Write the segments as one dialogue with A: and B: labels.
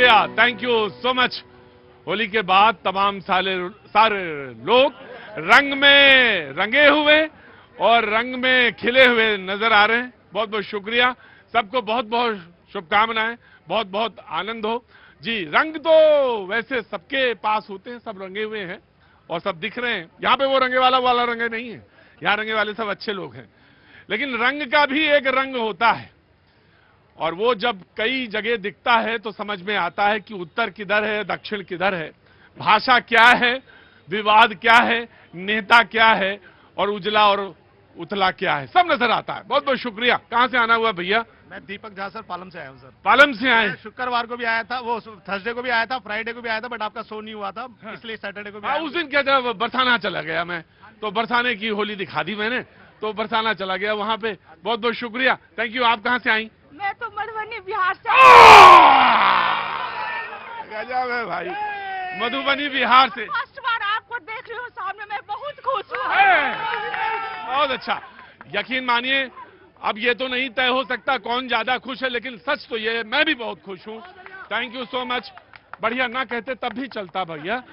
A: शुक्रिया, thank you so much. Holi के बाद तमाम सारे लोग रंग में रंगे हुए और रंग में खिले हुए नजर आ रहे हैं। बहुत बहुत शुक्रिया, सबको बहुत बहुत शुभकामनाएं, बहुत बहुत आनंद हो जी। रंग तो वैसे सबके पास होते हैं, सब रंगे हुए हैं और सब दिख रहे हैं। यहाँ पे वो रंगे वाला रंगे नहीं है, यहाँ रंगे वाले सब अच्छे लोग हैं, लेकिन रंग का भी एक रंग होता है और वो जब कई जगह दिखता है तो समझ में आता है कि उत्तर किधर है, दक्षिण किधर है, भाषा क्या है, विवाद क्या है, नेता क्या है और उजला और उथला क्या है, सब नजर आता है। बहुत बहुत शुक्रिया। कहां से आना हुआ भैया?
B: मैं दीपक झा सर, पालम से आया हूँ सर।
A: पालम से आए?
B: शुक्रवार को भी आया था, वो थर्सडे को भी आया था, फ्राइडे को भी आया था, बट आपका शो नहीं हुआ था, इसलिए सैटरडे को भी आया।
A: उस दिन क्या था, बरसाना चला गया मैं, तो बरसाने की होली दिखा दी मैंने, तो बरसाना चला गया वहां पे। बहुत बहुत शुक्रिया, थैंक यू। आप कहां से आई?
C: मैं तो मधुबनी बिहार से।
A: गजब है भाई, मधुबनी बिहार से।
C: फर्स्ट बार आपको देख रही हूँ सामने, मैं बहुत खुश हूँ।
A: बहुत अच्छा। यकीन मानिए अब ये तो नहीं तय हो सकता कौन ज्यादा खुश है, लेकिन सच तो ये है, मैं भी बहुत खुश हूँ। Thank you so much. बढ़िया ना कहते तब भी चलता भैया।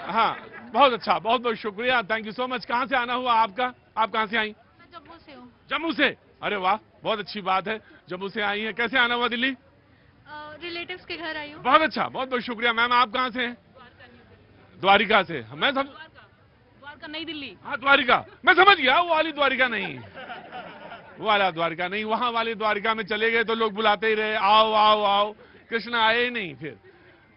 A: हाँ बहुत अच्छा, बहुत बहुत शुक्रिया, थैंक यू सो मच। कहाँ से आना हुआ आपका? आप कहाँ से आई?
C: मैं जम्मू से हूँ।
A: जम्मू से? अरे वाह, बहुत अच्छी बात है, जम्मू से आई है। कैसे आना हुआ दिल्ली?
C: रिलेटिव्स के घर आई हूँ।
A: बहुत अच्छा, बहुत बहुत शुक्रिया। मैम आप कहाँ से हैं? द्वारिका से। मैं सब
C: द्वारका नई दिल्ली।
A: हाँ द्वारिका, मैं समझ गया, वो वाली द्वारिका नहीं, वो वाला द्वारिका नहीं, वहां वाली द्वारिका में चले गए तो लोग बुलाते ही रहे, आओ आओ आओ, कृष्ण आए ही नहीं। फिर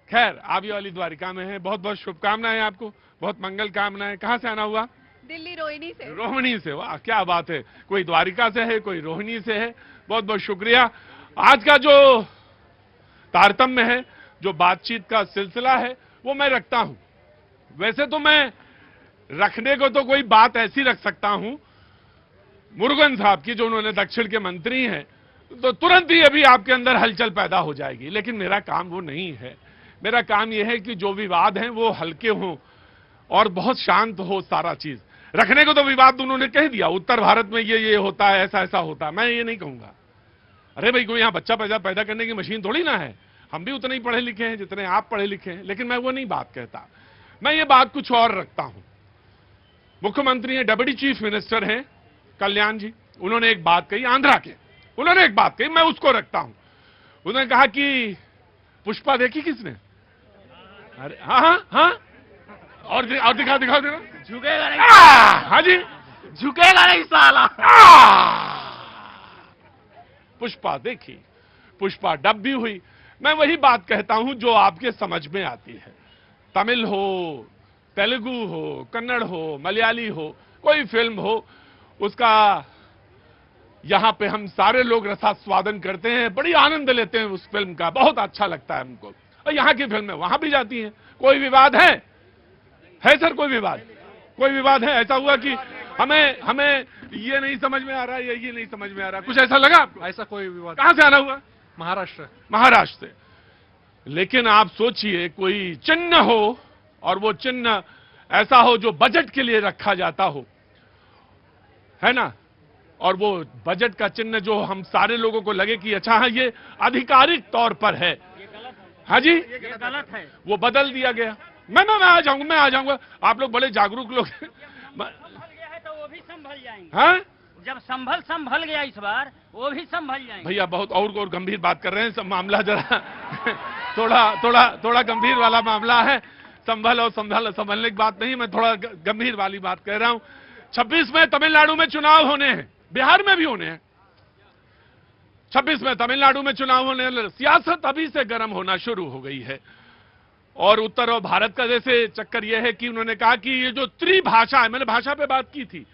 A: खैर आप ये वाली द्वारिका में हैं, बहुत बहुत शुभकामनाएं आपको, बहुत मंगल कामनाएं। कहाँ से आना हुआ?
C: दिल्ली रोहिणी से।
A: रोहिणी से? वाह क्या बात है, कोई द्वारिका से है, कोई रोहिणी से है। बहुत बहुत शुक्रिया। आज का जो तारतम्य है, जो बातचीत का सिलसिला है, वो मैं रखता हूं। वैसे तो मैं रखने को तो कोई बात ऐसी रख सकता हूं मुरुगन साहब की, जो उन्होंने दक्षिण के मंत्री हैं, तो तुरंत ही अभी आपके अंदर हलचल पैदा हो जाएगी, लेकिन मेरा काम वो नहीं है। मेरा काम यह है कि जो विवाद हैं वो हल्के हों और बहुत शांत हो सारा चीज। रखने को तो विवाद उन्होंने कह दिया, उत्तर भारत में ये होता है, ऐसा ऐसा होता है, मैं ये नहीं कहूंगा। अरे भाई कोई यहां बच्चा पैदा करने की मशीन थोड़ी ना है, हम भी उतने ही पढ़े लिखे हैं जितने आप पढ़े लिखे हैं, लेकिन मैं वो नहीं बात कहता। मैं ये बात कुछ और रखता हूं। मुख्यमंत्री हैं, डेप्यूटी चीफ मिनिस्टर हैं कल्याण जी, उन्होंने एक बात कही, आंध्रा के, उन्होंने एक बात कही, मैं उसको रखता हूं। उन्होंने कहा कि पुष्पा देखी किसने? अरे हाँ हाँ हाँ, और दिखाओ
B: झुकेगा नहीं।
A: हाँ जी,
B: झुकेगा नहीं साला।
A: पुष्पा देखी, पुष्पा डब भी हुई। मैं वही बात कहता हूं जो आपके समझ में आती है। तमिल हो, तेलुगु हो, कन्नड़ हो, मलयाली हो, कोई फिल्म हो, उसका यहां पे हम सारे लोग रसास्वादन करते हैं, बड़ी आनंद लेते हैं उस फिल्म का, बहुत अच्छा लगता है हमको। और यहां की फिल्में वहां भी जाती हैं। कोई विवाद है सर? कोई विवाद है? ऐसा हुआ कि हमें ये नहीं समझ में आ रहा, ये नहीं समझ में आ रहा, कुछ ऐसा लगा आपको?
B: ऐसा कोई विवाद?
A: कहां से आना हुआ?
B: महाराष्ट्र
A: से। लेकिन आप सोचिए कोई चिन्ह हो और वो चिन्ह ऐसा हो जो बजट के लिए रखा जाता हो, है ना, और वो बजट का चिन्ह जो हम सारे लोगों को लगे कि अच्छा हाँ ये आधिकारिक तौर पर है, हाँ जी
B: ये गलत है,
A: वो बदल दिया गया। मैं आ जाऊंगा, आप लोग बड़े जागरूक लोग हैं।
D: तो वो भी संभल जाएंगे।
A: हाँ
D: जब संभल गया इस बार, वो भी संभल जाएंगे।
A: भैया बहुत और गंभीर बात कर रहे हैं, सब मामला जरा थोड़ा गंभीर वाला मामला है। संभलने की बात नहीं, मैं थोड़ा गंभीर वाली बात कह रहा हूं। 26 में तमिलनाडु में चुनाव होने हैं, बिहार में भी होने हैं। 26 में तमिलनाडु में चुनाव होने, सियासत अभी से गर्म होना शुरू हो गई है। और उत्तर और भारत का जैसे चक्कर यह है कि उन्होंने कहा कि ये जो त्रिभाषा है, मैंने भाषा पे बात की थी,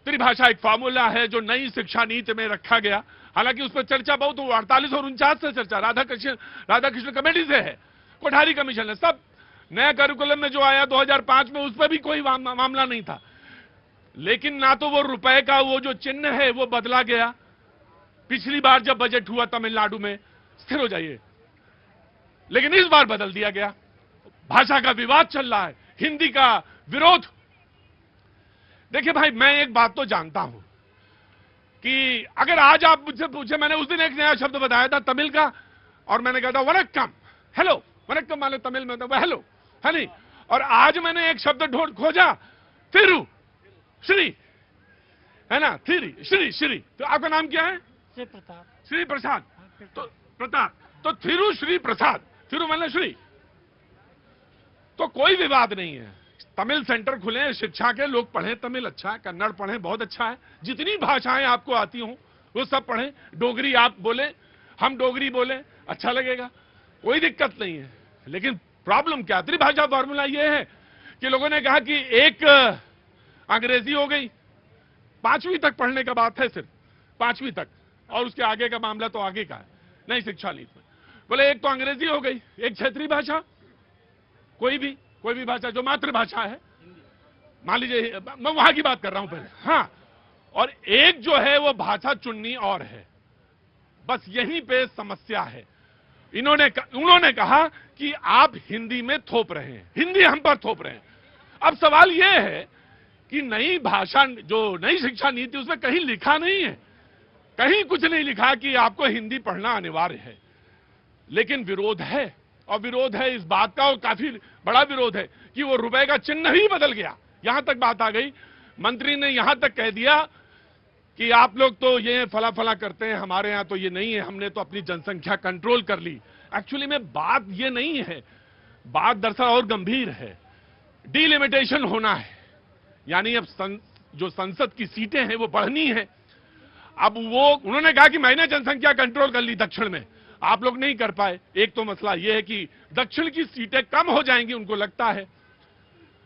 A: त्रिभाषा एक फार्मूला है जो नई शिक्षा नीति में रखा गया। हालांकि उस पर चर्चा बहुत 48 और 49 से चर्चा राधाकृष्ण कमेटी से है, कोठारी कमीशन है, सब नया करिकुलम में जो आया 2005 में, उस पर भी कोई मामला नहीं था। लेकिन ना तो वो रुपए का वो जो चिन्ह है वो बदला गया। पिछली बार जब बजट हुआ तमिलनाडु में, स्थिर हो जाइए, लेकिन इस बार बदल दिया गया। भाषा का विवाद चल रहा है, हिंदी का विरोध। देखिए भाई, मैं एक बात तो जानता हूं कि अगर आज आप मुझसे पूछे, मैंने उस दिन एक नया शब्द बताया था तमिल का, और मैंने कहा था वनक्कम, हेलो, वनक्कम माने तमिल में होता है हेलो, है नहीं। और आज मैंने एक शब्द ढूंढ खोजा, थिरु, श्री, है ना, श्री श्री। तो आपका नाम क्या है?
D: श्री प्रताप।
A: श्री प्रसाद। तो प्रताप, तो थिरु श्री प्रसाद, थिरु माने श्री। तो कोई विवाद नहीं है, तमिल सेंटर खुले, शिक्षा के लोग पढ़ें, तमिल अच्छा है, कन्नड़ पढ़ें बहुत अच्छा है, जितनी भाषाएं आपको आती हों वो सब पढ़ें, डोगरी आप बोले, हम डोगरी बोले, अच्छा लगेगा, कोई दिक्कत नहीं है। लेकिन प्रॉब्लम क्या, त्रिभाषा फॉर्मूला ये है कि लोगों ने कहा कि एक अंग्रेजी हो गई, 5वीं तक पढ़ने का बात है, सिर्फ 5वीं तक, और उसके आगे का मामला तो आगे का है, नहीं शिक्षा नीति में। बोले एक तो अंग्रेजी हो गई, एक क्षेत्रीय भाषा, कोई भी भाषा जो मातृभाषा है, मान लीजिए, मैं वहां की बात कर रहा हूं पहले, हाँ, और एक जो है वो भाषा चुननी और है। बस यहीं पे समस्या है। उन्होंने कहा कि आप हिंदी में थोप रहे हैं, हिंदी हम पर थोप रहे हैं। अब सवाल यह है कि नई भाषा, जो नई शिक्षा नीति, उसमें कहीं लिखा नहीं है, कहीं कुछ नहीं लिखा कि आपको हिंदी पढ़ना अनिवार्य है, लेकिन विरोध है। और विरोध है इस बात का, और काफी बड़ा विरोध है कि वो रुपए का चिन्ह ही बदल गया। यहां तक बात आ गई, मंत्री ने यहां तक कह दिया कि आप लोग तो ये फला फला करते हैं, हमारे यहां तो ये नहीं है, हमने तो अपनी जनसंख्या कंट्रोल कर ली। एक्चुअली में बात ये नहीं है, बात दरअसल और गंभीर है, डिलिमिटेशन होना है, यानी अब जो संसद की सीटें हैं वो बढ़नी है। अब वो उन्होंने कहा कि मैंने जनसंख्या कंट्रोल कर ली दक्षिण में, आप लोग नहीं कर पाए। एक तो मसला यह है कि दक्षिण की सीटें कम हो जाएंगी, उनको लगता है,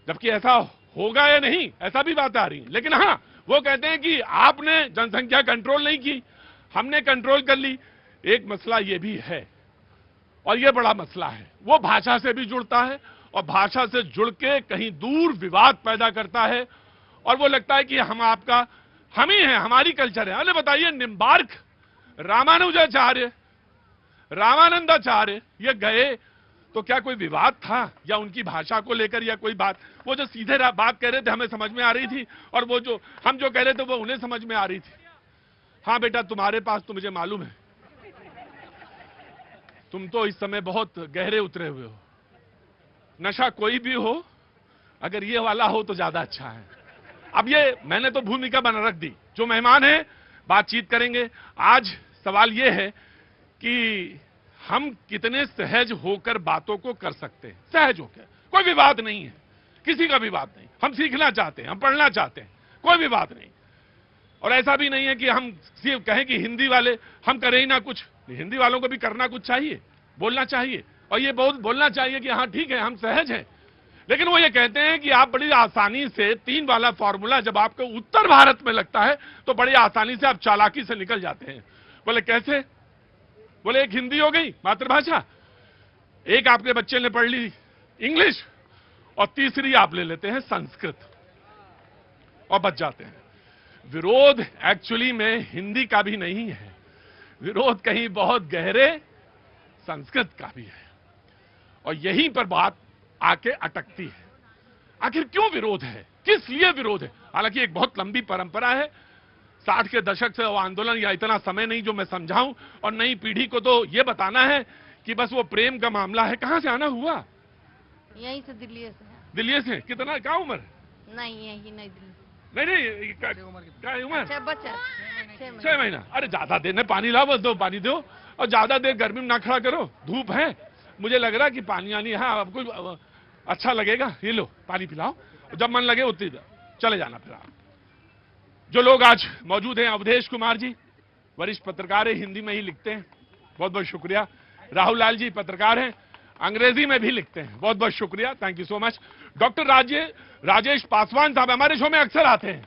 A: जबकि ऐसा होगा या नहीं, ऐसा भी बात आ रही है। लेकिन हाँ, वो कहते हैं कि आपने जनसंख्या कंट्रोल नहीं की, हमने कंट्रोल कर ली। एक मसला यह भी है, और यह बड़ा मसला है, वो भाषा से भी जुड़ता है, और भाषा से जुड़ के कहीं दूर विवाद पैदा करता है, और वो लगता है कि हम ही हैं, हमारी कल्चर है। अरे बताइए, निम्बार्क रामानुजाचार्य, रामानंदाचार्य ये गए तो क्या कोई विवाद था, या उनकी भाषा को लेकर, या कोई बात? वो जो सीधे बात कह रहे थे हमें समझ में आ रही थी, और वो जो हम जो कह रहे थे वो उन्हें समझ में आ रही थी। हाँ बेटा, तुम्हारे पास तो मुझे मालूम है, तुम तो इस समय बहुत गहरे उतरे हुए हो। नशा कोई भी हो, अगर ये वाला हो तो ज्यादा अच्छा है। अब ये मैंने तो भूमिका बना रख दी, जो मेहमान है बातचीत करेंगे। आज सवाल ये है कि हम कितने सहज होकर बातों को कर सकते हैं, सहज होकर। कोई विवाद नहीं है, किसी का विवाद नहीं, हम सीखना चाहते हैं, हम पढ़ना चाहते हैं, कोई विवाद नहीं। और ऐसा भी नहीं है कि हम सिर्फ कहें कि हिंदी वाले हम करें ही ना कुछ, हिंदी वालों को भी करना कुछ चाहिए, बोलना चाहिए, और ये बहुत बोलना चाहिए कि हाँ ठीक है, हम सहज हैं। लेकिन वो ये कहते हैं कि आप बड़ी आसानी से 3 वाला फॉर्मूला जब आपको उत्तर भारत में लगता है तो बड़ी आसानी से आप चालाकी से निकल जाते हैं। बोले कैसे? बोले एक हिंदी हो गई मातृभाषा, एक आपके बच्चे ने पढ़ ली इंग्लिश, और तीसरी आप ले लेते हैं संस्कृत, और बच जाते हैं। विरोध एक्चुअली में हिंदी का भी नहीं है, विरोध कहीं बहुत गहरे संस्कृत का भी है, और यहीं पर बात आके अटकती है। आखिर क्यों विरोध है, किस लिए विरोध है? हालांकि एक बहुत लंबी परंपरा है, 60 के दशक से वो आंदोलन, या इतना समय नहीं जो मैं समझाऊं, और नई पीढ़ी को तो ये बताना है कि बस वो प्रेम का मामला है। कहां से आना हुआ?
E: यहीं से, दिल्ली से।
A: दिल्ली से? कितना, क्या उम्र?
E: नहीं, यही नहीं, दिल्ली।
A: नहीं, क्या उम्र?
E: 6
A: महीना। अरे ज्यादा देर में पानी लाओ, बस 2 पानी दो, और ज्यादा देर गर्मी में ना खड़ा करो, धूप है। मुझे लग रहा है कि पानी आनी, हाँ आपको अच्छा लगेगा, ये लो पानी पिलाओ, जब मन लगे उतनी चले जाना। फिर आप जो लोग आज मौजूद हैं, अवधेश कुमार जी वरिष्ठ पत्रकार है, हिंदी में ही लिखते हैं, बहुत बहुत शुक्रिया। राहुल लाल जी पत्रकार हैं, अंग्रेजी में भी लिखते हैं, बहुत बहुत शुक्रिया, thank you so much. Doctor Rajesh Paswan साहब हमारे शो में अक्सर आते हैं,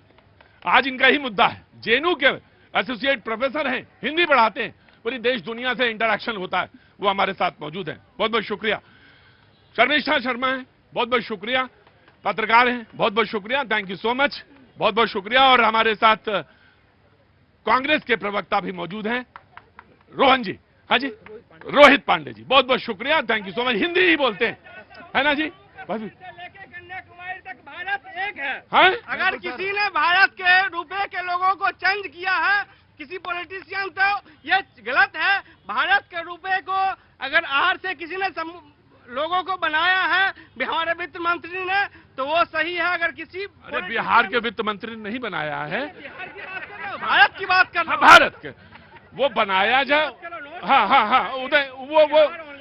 A: आज इनका ही मुद्दा है, जेएनयू के एसोसिएट प्रोफेसर हैं, हिंदी पढ़ाते हैं, पूरी देश दुनिया से इंटरेक्शन होता है, वो हमारे साथ मौजूद हैं, बहुत बहुत शुक्रिया। शर्मिष्ठा शर्मा है, बहुत बहुत शुक्रिया, पत्रकार हैं, बहुत बहुत शुक्रिया, थैंक यू सो मच, बहुत बहुत शुक्रिया। और हमारे साथ कांग्रेस के प्रवक्ता भी मौजूद हैं, रोहन जी, हाँ जी, रोहित पांडे जी, बहुत बहुत शुक्रिया, thank you so much. Hindi ही बोलते हैं, है ना जी?
D: कन्याकुमारी तक भारत एक है।
A: हाँ?
B: अगर किसी ने भारत के रुपए के लोगों को चेंज किया है किसी पॉलिटिशियन तो ये गलत है। भारत के रुपए को अगर आहर से किसी ने लोगों को बनाया है हमारे वित्त मंत्री ने, तो वो सही है। अगर किसी
A: अरे बिहार के वित्त मंत्री ने नहीं बनाया है,
B: भारत की बात कर रहा हूं।
A: भारत के वो बनाया जाए। हाँ हाँ हाँ, उदय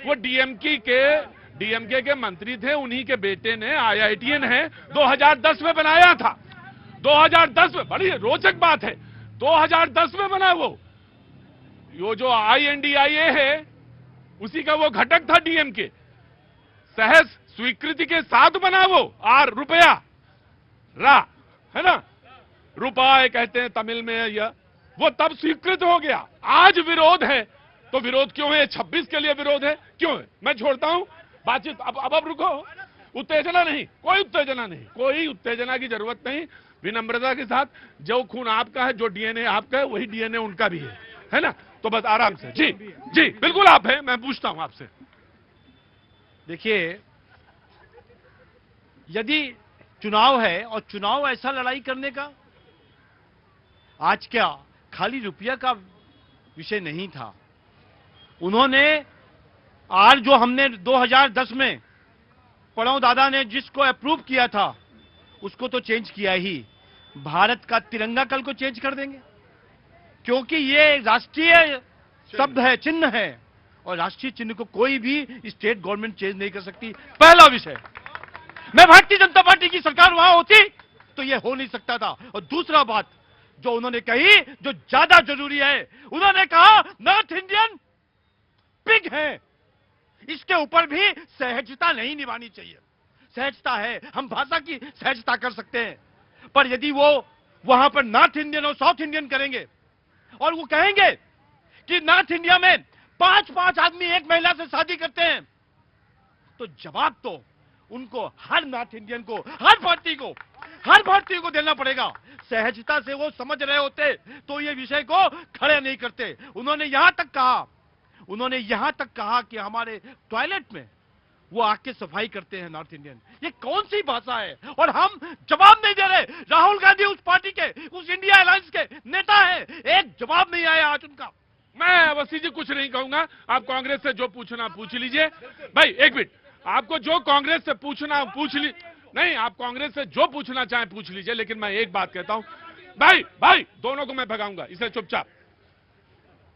A: वो डीएमके के मंत्री थे, उन्हीं के बेटे ने IITN है 2010 में बनाया था। 2010 में, बड़ी रोचक बात है, 2010 में बना वो जो INDIA है उसी का वो घटक था डीएमके। सहज स्वीकृति के साथ बना वो रुपया है ना, रुपये कहते हैं तमिल में, यह वो तब स्वीकृत हो गया। आज विरोध है, तो विरोध क्यों है? 26 के लिए विरोध है, क्यों है? मैं छोड़ता हूं बातचीत। अब रुको, उत्तेजना नहीं, कोई उत्तेजना नहीं, कोई उत्तेजना की जरूरत नहीं। विनम्रता के साथ, जो खून आपका है, जो डीएनए आपका है, वही डीएनए उनका भी है ना? तो बस आराम से। जी जी बिल्कुल आप हैं। मैं पूछता हूं आपसे,
B: देखिए, यदि चुनाव है और चुनाव ऐसा लड़ाई करने का, आज क्या खाली रुपया का विषय नहीं था। उन्होंने आज जो हमने 2010 में पड़ाव दादा ने जिसको अप्रूव किया था उसको तो चेंज किया ही। भारत का तिरंगा कल को चेंज कर देंगे, क्योंकि ये राष्ट्रीय शब्द है, चिन्ह है, और राष्ट्रीय चिन्ह को कोई भी स्टेट गवर्नमेंट चेंज नहीं कर सकती। पहला विषय, मैं भारतीय जनता पार्टी की सरकार वहां होती तो यह हो नहीं सकता था। और दूसरा बात जो उन्होंने कही, जो ज्यादा जरूरी है, उन्होंने कहा नॉर्थ इंडियन पिग है। इसके ऊपर भी सहजता नहीं निभानी चाहिए। सहजता है, हम भाषा की सहजता कर सकते हैं, पर यदि वो वहां पर नॉर्थ इंडियन और साउथ इंडियन करेंगे और वो कहेंगे कि नॉर्थ इंडिया में 5-5 आदमी एक महिला से शादी करते हैं, तो जवाब तो उनको हर नॉर्थ इंडियन को, हर भारतीय को देना पड़ेगा। सहजता से वो समझ रहे होते तो ये विषय को खड़े नहीं करते। उन्होंने यहां तक कहा कि हमारे टॉयलेट में वो आके सफाई करते हैं नॉर्थ इंडियन। ये कौन सी भाषा है? और हम जवाब नहीं दे रहे। राहुल गांधी उस पार्टी के, उस इंडिया अलायंस के नेता है, एक जवाब नहीं आया आज उनका।
A: मैं अवस्थी जी कुछ नहीं कहूंगा। आप कांग्रेस से जो पूछना पूछ लीजिए। भाई एक मिनट, आपको जो कांग्रेस से पूछना पूछ ली, नहीं, आप कांग्रेस से जो पूछना चाहें पूछ लीजिए, लेकिन मैं एक बात कहता हूं, भाई दोनों को मैं भगाऊंगा, इसे चुपचाप।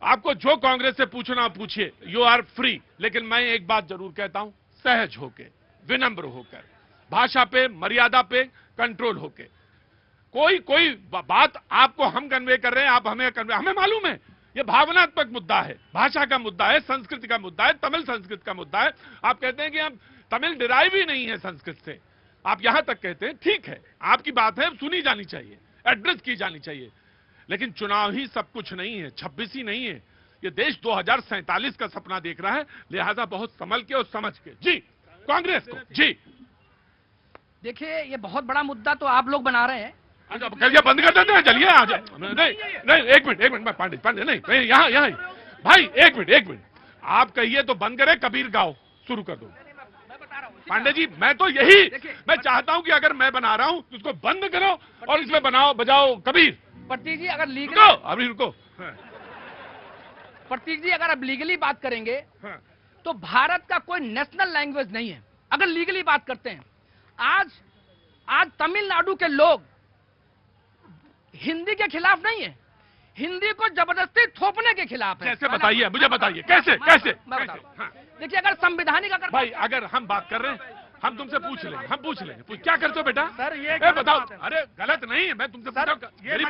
A: आपको जो कांग्रेस से पूछना पूछिए, यू आर फ्री। लेकिन मैं एक बात जरूर कहता हूं, सहज होके, विनम्र होकर, भाषा पे, मर्यादा पे कंट्रोल होके। कोई बात आपको हम कन्वे कर रहे हैं, आप हमें मालूम है ये भावनात्मक मुद्दा है, भाषा का मुद्दा है, संस्कृति का मुद्दा है, तमिल संस्कृत का मुद्दा है। आप कहते हैं कि हम तमिल डिराइव ही नहीं है संस्कृत से, आप यहां तक कहते हैं, ठीक है, आपकी बात है, सुनी जानी चाहिए, एड्रेस की जानी चाहिए। लेकिन चुनाव ही सब कुछ नहीं है, 26 ही नहीं है। ये देश 2047 का सपना देख रहा है, लिहाजा बहुत संभल के और समझ के। जी कांग्रेस को। जी
F: देखिए, ये बहुत बड़ा मुद्दा तो आप लोग बना रहे हैं।
A: करिए, बंद कर देते हैं, चलिए आ जाए। नहीं, एक मिनट पांडे नहीं, यहाँ भाई एक मिनट, आप कहिए तो बंद करें, कबीर गाओ शुरू कर दो। पांडे जी, मैं तो मैं चाहता हूं कि अगर मैं बना रहा हूं तो उसको बंद करो और इसमें बजाओ कबीर।
F: प्रतीक जी, अगर
A: रुको,
F: प्रतीक जी, अगर आप लीगली बात करेंगे तो भारत का कोई नेशनल लैंग्वेज नहीं है। अगर लीगली बात करते हैं, आज तमिलनाडु के लोग हिंदी के खिलाफ नहीं है, हिंदी को जबरदस्ती थोपने के खिलाफ है।
A: कैसे बताइए, मुझे बताइए कैसे?
F: मैं बताऊं। देखिए, अगर संवैधानिक
A: भाई अगर हम बात कर रहे हैं, हम तुमसे पूछ लेंगे क्या करते हो बेटा?
B: सर ये
A: बताओ। अरे गलत नहीं है, मैं तुमसे पूछ रहा हूं, मेरी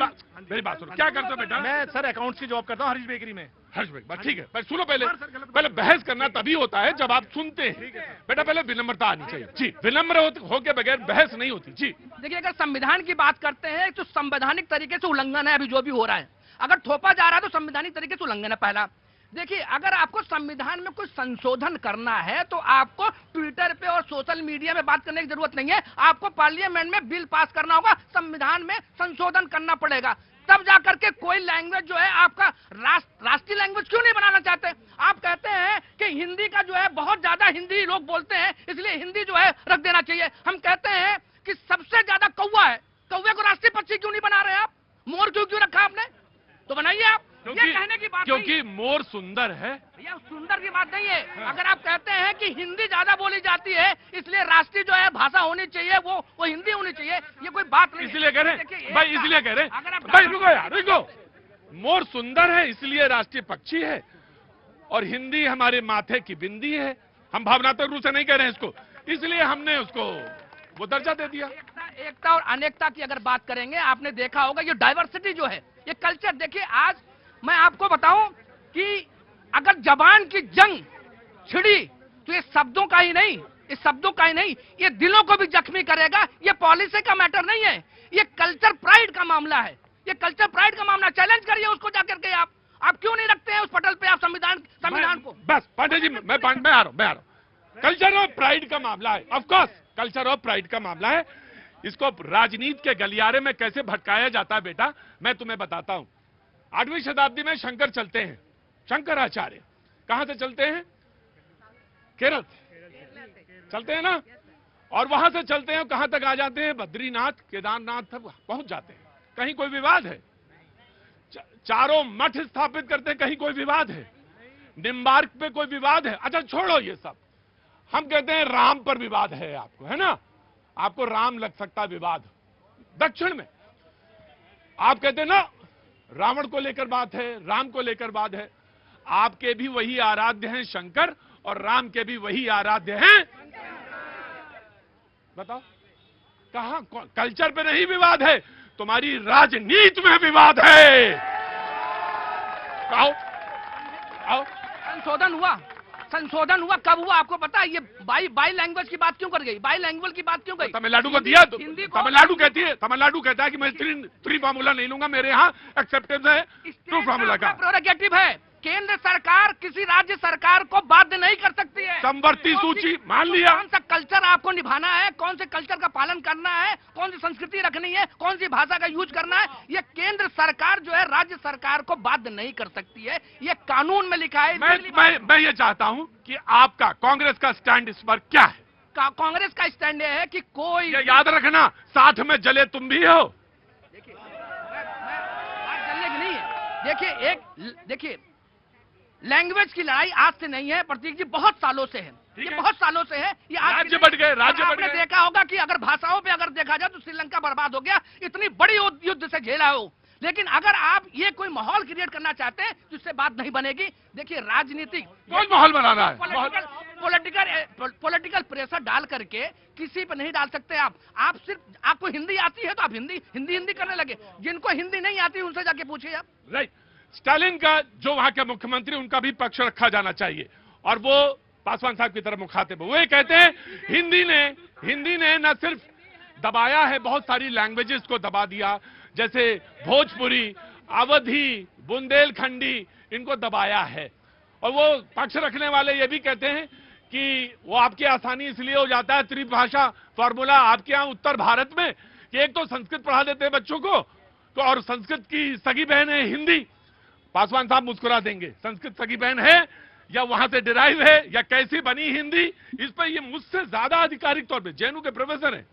A: बात सुनो, क्या करते हो बेटा?
B: मैं सर अकाउंट्स की जॉब करता हूँ हरीश बेकरी में।
A: हर्ष भाई ठीक है, पर सुनो, पहले बहस करना तभी होता है जब आप सुनते हैं। बेटा पहले विनम्रता आनी चाहिए। जी, विनम्र होके बगैर बहस नहीं होती। जी
F: देखिए, अगर संविधान की बात करते हैं तो संवैधानिक तरीके से उल्लंघन है अभी जो भी हो रहा है। अगर थोपा जा रहा है तो संवैधानिक तरीके से उल्लंघन है पहला। देखिए, अगर आपको संविधान में कुछ संशोधन करना है तो आपको ट्विटर पे और सोशल मीडिया में बात करने की जरूरत नहीं है, आपको पार्लियामेंट में बिल पास करना होगा, संविधान में संशोधन करना पड़ेगा, तब जाकर के कोई लैंग्वेज जो है आपका राष्ट्रीय लैंग्वेज क्यों नहीं बनाना चाहते? आप कहते हैं कि हिंदी का जो है बहुत ज्यादा हिंदी लोग बोलते हैं, इसलिए हिंदी जो है रख देना चाहिए। हम कहते हैं कि सबसे ज्यादा कौवा है, कौवे को राष्ट्रीय पक्षी क्यों नहीं बना रहे आप? मोर क्यों रखा आपने? तो बनाइए आप।
A: सुंदर है।
F: भैया सुंदर की बात नहीं है। अगर आप कहते हैं कि हिंदी ज्यादा बोली जाती है इसलिए राष्ट्रीय जो है भाषा होनी चाहिए वो हिंदी होनी चाहिए, ये कोई बात नहीं है।
A: इसलिए कह रहे
F: देखिए,
A: हैं
F: एक
A: भाई,
F: बात-
A: इसलिए कह रहे
F: अगर
A: हैं
F: आप
A: भाई, रुको यार, रुको। मोर सुंदर है इसलिए राष्ट्रीय पक्षी है, और हिंदी हमारे माथे की बिंदी है। हम भावनात्मक रूप से नहीं कह रहे हैं इसको, इसलिए हमने उसको वो दर्जा दे दिया।
F: एकता और अनेकता की अगर बात करेंगे, आपने देखा होगा ये डाइवर्सिटी जो है, ये कल्चर देखिए। आज मैं आपको बताऊं कि अगर जबान की जंग छिड़ी तो ये शब्दों का ही नहीं, इस शब्दों का ही नहीं, ये दिलों को भी जख्मी करेगा। ये पॉलिसी का मैटर नहीं है, ये कल्चर प्राइड का मामला है। ये कल्चर प्राइड का मामला, चैलेंज करिए उसको जाकर के। आप क्यों नहीं रखते हैं उस पटल पे आप संविधान को?
A: बस पांडे जी, मैं आ रहा हूं। कल्चर ऑफ प्राइड का मामला है, of course culture of pride का मामला है। इसको राजनीति के गलियारे में कैसे भटकाया जाता है बेटा, मैं तुम्हें बताता हूं। 8वीं शताब्दी में शंकर चलते हैं, शंकराचार्य कहां से चलते हैं? केरल चलते हैं ना, और वहां से चलते हैं कहां तक आ जाते हैं? बद्रीनाथ, केदारनाथ तक पहुंच जाते हैं। कहीं कोई विवाद है? चारों मठ स्थापित करते हैं, कहीं कोई विवाद है? निम्बार्क पे कोई विवाद है? अच्छा छोड़ो ये सब, हम कहते हैं राम पर विवाद है आपको, है ना? आपको राम लग सकता है विवाद। दक्षिण में आप कहते हैं ना रावण को लेकर बात है, राम को लेकर बात है। आपके भी वही आराध्य हैं शंकर, और राम के भी वही आराध्य हैं। बताओ कहां कल्चर पे नहीं विवाद है, तुम्हारी राजनीति में विवाद है। आओ आओ।
F: संशोधन हुआ कब हुआ आपको पता है? ये बाई लैंग्वेज की बात क्यों कर गई? बाई लैंग्वेज की बात क्यों गई?
A: तमिलनाडु को दिया,
F: हिंदी को-
A: तमिलनाडु कहता है कि मैं थ्री फार्मूला नहीं लूंगा, मेरे यहाँ एक्सेप्टेंस है टू फार्मूला का।
F: प्रोरेगेटिव है। केंद्र सरकार किसी राज्य सरकार को बाध्य नहीं कर सकती है।
A: समवर्ती सूची मान लिया।
F: कौन सा कल्चर आपको निभाना है, कौन से कल्चर का पालन करना है, कौन सी संस्कृति रखनी है, कौन सी भाषा का यूज करना है, ये केंद्र सरकार जो है राज्य सरकार को बाध्य नहीं कर सकती है। ये कानून में लिखा है।
A: मैं ये चाहता हूं कि आपका कांग्रेस का स्टैंड इस पर क्या है?
F: कांग्रेस का स्टैंड है कि कोई
A: ये याद रखना, साथ में जले तुम भी हो।
F: देखिए बात चलने की नहीं है। देखिए लैंग्वेज की लड़ाई आज से नहीं है प्रतीक जी, बहुत सालों से है। ये बहुत सालों से है। ये आज
A: राज्य बढ़ गए, राज्य बढ़
F: आपने
A: गए।
F: देखा होगा कि अगर भाषाओं पे अगर देखा जाए तो श्रीलंका बर्बाद हो गया, इतनी बड़ी युद्ध से झेला हो। लेकिन अगर आप ये कोई माहौल क्रिएट करना चाहते हैं जिससे बात नहीं बनेगी, देखिए राजनीतिक
A: कौन माहौल बनाना है?
F: पॉलिटिकल प्रेशर डाल करके किसी पे नहीं डाल सकते आप सिर्फ आपको हिंदी आती है तो आप हिंदी करने लगे। जिनको हिंदी नहीं आती उनसे जाके पूछिए आप।
A: राइट। स्टालिन का जो वहां के मुख्यमंत्री, उनका भी पक्ष रखा जाना चाहिए, और वो पासवान साहब की तरफ मुखातिब। वो ये कहते हैं हिंदी ने न सिर्फ दबाया है, बहुत सारी लैंग्वेजेस को दबा दिया, जैसे भोजपुरी, अवधी, बुंदेलखंडी, इनको दबाया है। और वो पक्ष रखने वाले ये भी कहते हैं कि वो आपकी आसानी इसलिए हो जाता है त्रिभाषा फॉर्मूला आपके यहाँ उत्तर भारत में, कि एक तो संस्कृत पढ़ा देते हैं बच्चों को, तो और संस्कृत की सगी बहन है हिंदी। पासवान साहब मुस्कुरा देंगे, संस्कृत सगी बहन है या वहां से डिराइव है या कैसी बनी हिंदी, इस पर ये मुझसे ज्यादा आधिकारिक तौर पे जेएनयू के प्रोफेसर हैं।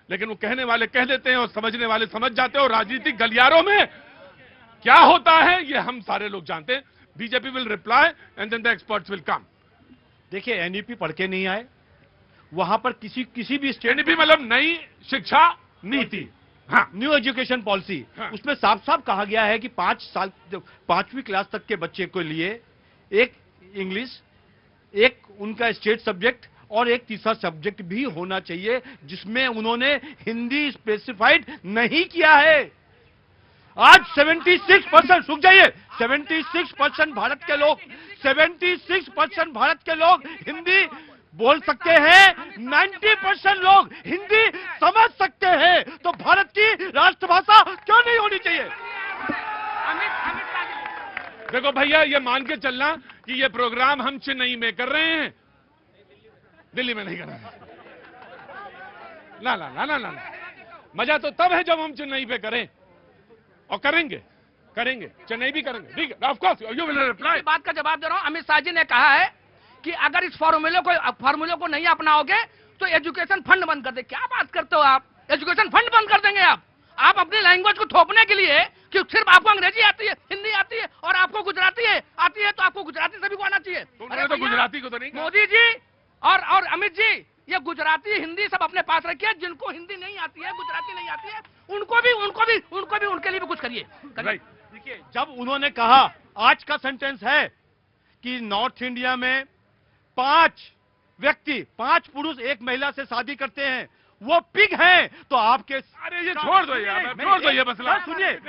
A: लेकिन वो कहने वाले कह देते हैं और समझने वाले समझ जाते हैं, और राजनीतिक गलियारों में क्या होता है ये हम सारे लोग जानते हैं। BJP will reply and then the experts will come.
B: देखिए एनईपी पढ़ के नहीं आए, वहां पर किसी भी स्टेट
A: एनईपी मतलब नई शिक्षा नीति, हाँ,
B: न्यू एजुकेशन पॉलिसी,
A: हाँ।
B: उसमें साफ साफ कहा गया है कि 5वीं क्लास तक के बच्चे के लिए एक इंग्लिश, एक उनका स्टेट सब्जेक्ट और एक तीसरा सब्जेक्ट भी होना चाहिए, जिसमें उन्होंने हिंदी स्पेसिफाइड नहीं किया है। आज 76% रुक जाइए, 76% भारत के लोग 76% भारत के लोग हिंदी बोल सकते हैं, 90% लोग हिंदी समझ सकते हैं, तो भारत की राष्ट्रभाषा क्यों नहीं होनी चाहिए?
A: देखो भैया, ये मान के चलना कि ये प्रोग्राम हम चेन्नई में कर रहे हैं, दिल्ली में नहीं कर रहे हैं। ना, मजा तो तब है जब हम चेन्नई पे करें, और करेंगे चेन्नई भी करेंगे, ठीक है, of course you will reply.
F: बात का जवाब दे रहा हूं। अमित शाह जी ने कहा है कि अगर इस फॉर्मूले को नहीं अपनाओगे तो एजुकेशन फंड बंद कर दे। क्या बात करते हो आप? एजुकेशन फंड बंद कर देंगे आप अपनी लैंग्वेज को थोपने के लिए कि सिर्फ आपको अंग्रेजी आती है, हिंदी आती है और आपको गुजराती आती है, तो आपको गुजराती सभी को आना चाहिए।
A: तो उन्होंने तो गुजराती को तो नहीं कहा।
F: मोदी जी और अमित जी, ये गुजराती हिंदी सब अपने पास रखिए। जिनको हिंदी नहीं आती है, गुजराती नहीं आती है, उनको भी उनके लिए भी कुछ करिए।
B: देखिए, जब उन्होंने कहा, आज का सेंटेंस है कि नॉर्थ इंडिया में 5 पुरुष एक महिला से शादी करते हैं, वो पिग हैं, तो आपके
A: अरे ये छोड़ दो यार, छोड़ दो ये मसला।
B: सुनिए,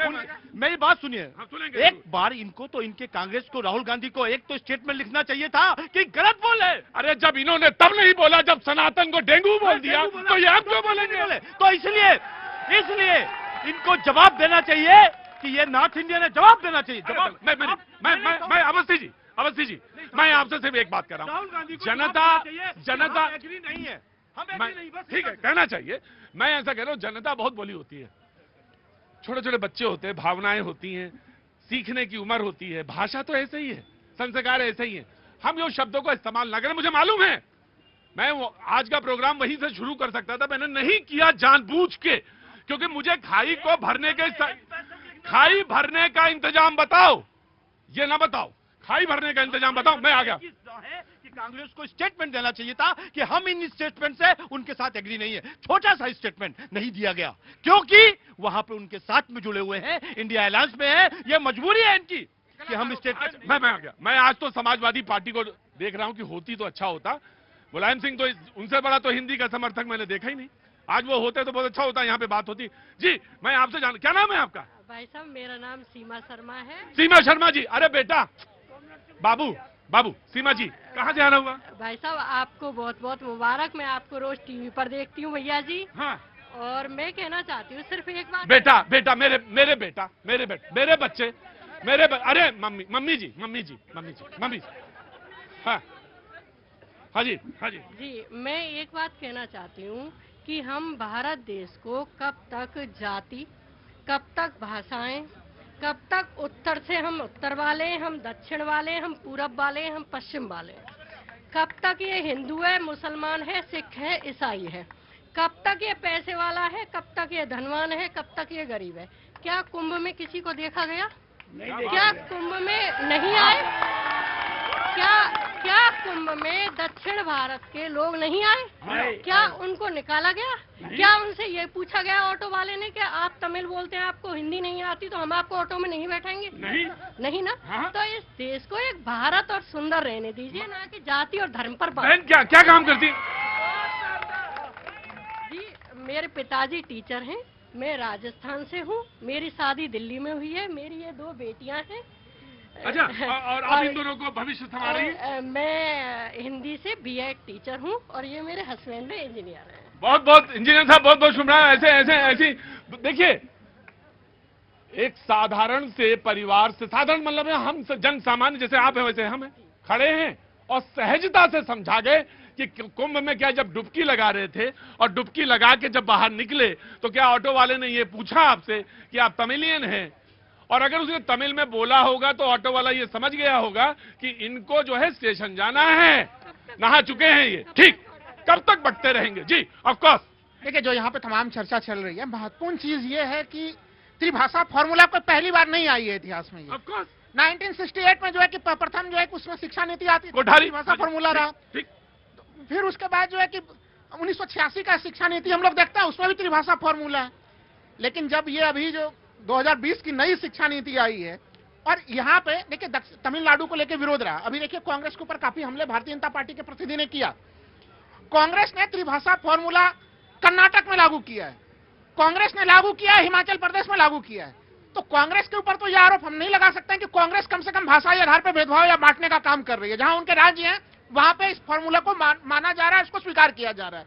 B: मेरी बात सुनिए।
A: हाँ, सुनेंगे
B: एक बार इनको तो, इनके कांग्रेस को, राहुल गांधी को एक तो स्टेटमेंट लिखना चाहिए था कि गलत बोले।
A: अरे जब इन्होंने तब नहीं बोला जब सनातन को डेंगू बोल दिया, तो ये आप क्यों बोलेंगे?
B: तो इसलिए इनको जवाब देना चाहिए कि ये नॉर्थ इंडिया ने जवाब देना चाहिए। जवाब
A: मैं अवस्थी जी, मैं आपसे सिर्फ एक बात कर रहा हूँ। जनता
B: एग्री नहीं है,
A: ठीक है, कहना चाहिए। मैं ऐसा कह रहा हूँ, जनता बहुत बोली होती है, छोटे छोटे बच्चे होते हैं, भावनाएं होती हैं, सीखने की उम्र होती है, भाषा तो ऐसे ही है, संस्कार ऐसे ही है। हम यो शब्दों को इस्तेमाल ना करें। मुझे मालूम है, मैं आज का प्रोग्राम वहीं से शुरू कर सकता था, मैंने नहीं किया जानबूझ के, क्योंकि मुझे खाई भरने का इंतजाम बताओ, ये ना बताओ, खाई भरने का इंतजाम बताओ। मैं आ गया
B: कि कांग्रेस को स्टेटमेंट देना चाहिए था कि हम इन स्टेटमेंट से उनके साथ एग्री नहीं है। छोटा सा स्टेटमेंट नहीं दिया गया, क्योंकि वहां पे उनके साथ में जुड़े हुए हैं, इंडिया अलायंस में है, ये मजबूरी है इनकी कि हम स्टेटमेंट।
A: मैं आ गया। मैं आज तो समाजवादी पार्टी को देख रहा हूं कि होती तो अच्छा होता। मुलायम सिंह तो उनसे बड़ा तो हिंदी का समर्थक मैंने देखा ही नहीं। आज वो होते तो बहुत अच्छा होता, यहाँ पे बात होती। जी, मैं आपसे जान, क्या नाम है आपका?
E: भाई साहब, मेरा नाम सीमा शर्मा है।
A: सीमा शर्मा जी। अरे बेटा, बाबू सीमा जी, कहाँ से आना हुआ?
E: भाई साहब, आपको बहुत बहुत मुबारक। मैं आपको रोज टीवी पर देखती हूँ भैया जी।
A: हाँ।
E: और मैं कहना चाहती हूँ सिर्फ एक बात।
A: बेटा मेरे बच्चे, अरे मम्मी जी। हाँ जी।
E: जी, मैं एक बात कहना चाहती हूँ कि हम भारत देश को कब तक जाति, कब तक भाषाएं, कब तक उत्तर से हम उत्तर वाले, हम दक्षिण वाले, हम पूरब वाले, हम पश्चिम वाले, कब तक ये हिंदू है, मुसलमान है, सिख है, ईसाई है, कब तक ये पैसे वाला है, कब तक ये धनवान है, कब तक ये गरीब है? क्या कुंभ में किसी को देखा गया? क्या कुंभ में नहीं आए? क्या कुंभ में दक्षिण भारत के लोग नहीं आए? क्या उनको निकाला गया? क्या उनसे ये पूछा गया ऑटो वाले ने कि आप तमिल बोलते हैं, आपको हिंदी नहीं आती, तो हम आपको ऑटो में नहीं बैठाएंगे? नहीं ना। तो इस देश को एक भारत और सुंदर रहने दीजिए, ना कि जाति और धर्म पर
A: बहन क्या काम करती?
E: जी, मेरे पिताजी टीचर हैं, मैं राजस्थान से हूँ, मेरी शादी दिल्ली में हुई है, मेरी ये 2 बेटियां हैं।
A: अच्छा, और आप इन दोनों को भविष्य संभाल रही हैं?
E: मैं हिंदी से बीएड टीचर हूँ और ये मेरे हस्बैंड है, इंजीनियर हैं।
A: बहुत इंजीनियर साहब, बहुत शुभकामनाएं। ऐसे देखिए, एक साधारण से परिवार से, साधारण मतलब हम जन सामान्य जैसे आप हैं वैसे हम हैं, खड़े हैं और सहजता से समझा गए कि कुंभ में क्या, जब डुबकी लगा रहे थे और डुबकी लगा के जब बाहर निकले तो क्या ऑटो वाले ने ये पूछा आपसे कि आप तमिलियन हैं? और अगर उसने तमिल में बोला होगा तो ऑटो वाला ये समझ गया होगा कि इनको जो है स्टेशन जाना है, नहा चुके हैं ये। ठीक, कब तक बटते रहेंगे? जी, ऑफ कोर्स।
G: देखिए, जो यहाँ पे तमाम चर्चा चल रही है, महत्वपूर्ण चीज ये है कि त्रिभाषा फॉर्मूला कोई पहली बार नहीं आई है इतिहास में।
A: ऑफ कोर्स
G: 1968 में जो है कि प्रथम जो है कि उसमें शिक्षा नीति आती,
A: कोठारी
G: त्रिभाषा फॉर्मूला रहा।
A: ठीक।
G: फिर उसके बाद जो है कि 1986 का शिक्षा नीति हम लोग देखते हैं, उसमें भी त्रिभाषा फॉर्मूला है। लेकिन जब ये अभी जो 2020 की नई शिक्षा नीति आई है, और यहाँ पे देखिए तमिलनाडु को लेकर विरोध रहा। अभी देखिए कांग्रेस के ऊपर काफी हमले भारतीय जनता पार्टी के प्रतिनिधि ने किया। कांग्रेस ने त्रिभाषा फॉर्मूला कर्नाटक में लागू किया है, कांग्रेस ने लागू किया है, हिमाचल प्रदेश में लागू किया है। तो कांग्रेस के ऊपर तो यह आरोप हम नहीं लगा सकते हैं कि कांग्रेस कम से कम भाषाई आधार पर भेदभाव या बांटने का काम कर रही है। जहां उनके राज्य हैं वहां पे इस फॉर्मूला को माना जा रहा है, इसको स्वीकार किया जा रहा है।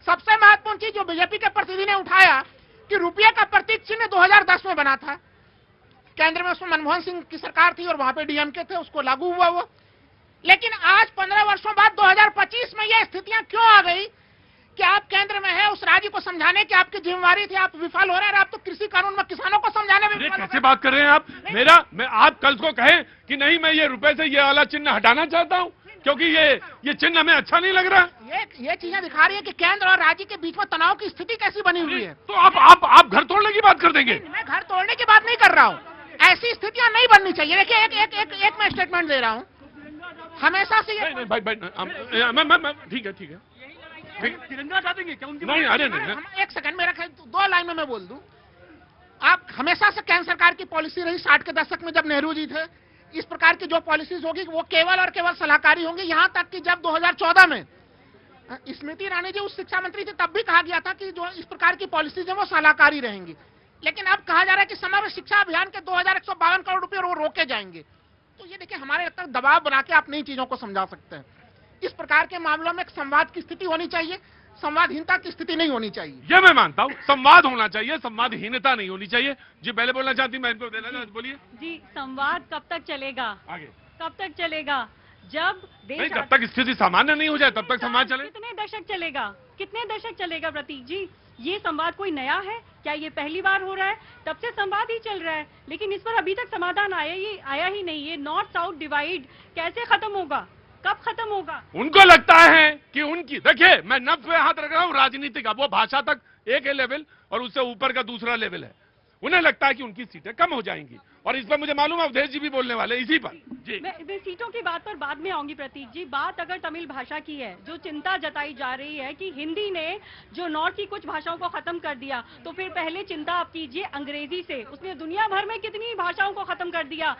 G: सबसे महत्वपूर्ण चीज जो बीजेपी के प्रतिनिधि ने उठाया कि रुपये का प्रतीक चिन्ह 2010 में बना था, केंद्र में उसमें मनमोहन सिंह की सरकार थी और वहां पे डीएमके थे, उसको लागू हुआ वो। लेकिन आज 15 वर्षों बाद 2025 में यह स्थितियां क्यों आ गई कि आप केंद्र में है, उस राज्य को समझाने की आपकी जिम्मेवारी थी, आप विफल हो रहे हैं। आप तो कृषि कानून में किसानों को समझाने में विफल हो
A: कैसे बात कर रहे हैं आप? आप कल को कहें कि नहीं मैं ये रुपए से ये वाला चिन्ह हटाना चाहता हूं, क्योंकि ये चिन्ह हमें अच्छा नहीं लग रहा।
G: ये चीजें दिखा रही है कि केंद्र और राज्य के बीच में तनाव की स्थिति कैसी बनी हुई है।
A: तो आप घर तोड़ने की बात कर देंगे?
G: मैं घर तोड़ने की बात नहीं कर रहा हूँ, ऐसी स्थितियां नहीं बननी चाहिए। देखिए एक मैं स्टेटमेंट दे रहा हूँ, हमेशा से
A: नहीं भाई ठीक है
B: तिरंगा हटा देंगे क्या उनकी?
A: नहीं, अरे नहीं,
G: एक सेकंड मेरा 2 लाइन में मैं बोल दूं। आप हमेशा से केंद्र सरकार की पॉलिसी रही 60 के दशक में जब नेहरू जी थे, इस प्रकार की जो पॉलिसीज होगी वो केवल और केवल सलाहकारी होंगी। यहां तक कि जब 2014 में स्मृति ईरानी जी उस शिक्षा मंत्री थे, तब भी कहा गया था कि जो इस प्रकार की पॉलिसीज है वो सलाहकारी रहेंगी। लेकिन अब कहा जा रहा है कि समग्र शिक्षा अभियान के 2152 करोड़ रुपए वो रोके जाएंगे। तो ये देखिए, हमारे तक दबाव बना के आप नई चीजों को समझा सकते हैं। इस प्रकार के मामलों में एक संवाद की स्थिति होनी चाहिए, संवादहीनता की स्थिति नहीं होनी चाहिए।
A: ये मैं मानता हूँ, संवाद होना चाहिए, संवादहीनता नहीं होनी चाहिए। जी पहले बोलना चाहती, मैं इनको देना चाहती, बोलिए
E: जी, संवाद कब तक चलेगा?
A: आगे।
E: कब तक चलेगा? जब
A: नहीं,
E: देश
A: जब तक स्थिति सामान्य नहीं हो जाए तब तक संवाद चले।
E: कितने दशक चलेगा? कितने दशक चलेगा प्रतीक जी? ये संवाद कोई नया है क्या? ये पहली बार हो रहा है? तब से संवाद ही चल रहा है, लेकिन इस पर अभी तक समाधान आया ही नहीं। ये नॉर्थ साउथ डिवाइड कैसे खत्म होगा? कब खत्म होगा?
A: उनको लगता है कि उनकी, देखिए मैं नब्ज पे हाथ रख रहा हूँ, राजनीति का वो भाषा तक एक है लेवल और उससे ऊपर का दूसरा लेवल है। उन्हें लगता है कि उनकी सीटें कम हो जाएंगी, और इस पर मुझे मालूम है अवधेश जी भी बोलने वाले इसी पर। जी,
E: मैं सीटों की बात पर बाद में आऊंगी प्रतीक जी। बात अगर तमिल भाषा की है, जो चिंता जताई जा रही है कि हिंदी ने जो नॉर्थ की कुछ भाषाओं को खत्म कर दिया, तो फिर पहले चिंता आप कीजिए अंग्रेजी से। उसने दुनिया भर में कितनी भाषाओं को खत्म कर दिया।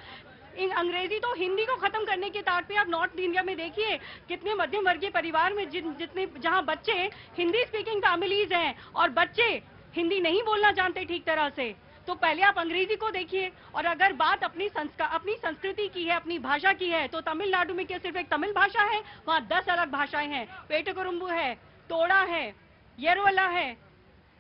E: अंग्रेजी तो हिंदी को खत्म करने के तार पे आप नॉर्थ इंडिया में देखिए, कितने मध्यम वर्गीय परिवार में जहां बच्चे हिंदी स्पीकिंग तमिलीज हैं और बच्चे हिंदी नहीं बोलना जानते ठीक तरह से, तो पहले आप अंग्रेजी को देखिए। और अगर बात अपनी संस्कृति की है, अपनी भाषा की है, तो तमिलनाडु में क्या सिर्फ एक तमिल भाषा है? वहाँ 10 अलग भाषाएं हैं। पेटकुरुम्बु है, तोड़ा है, येरवला है,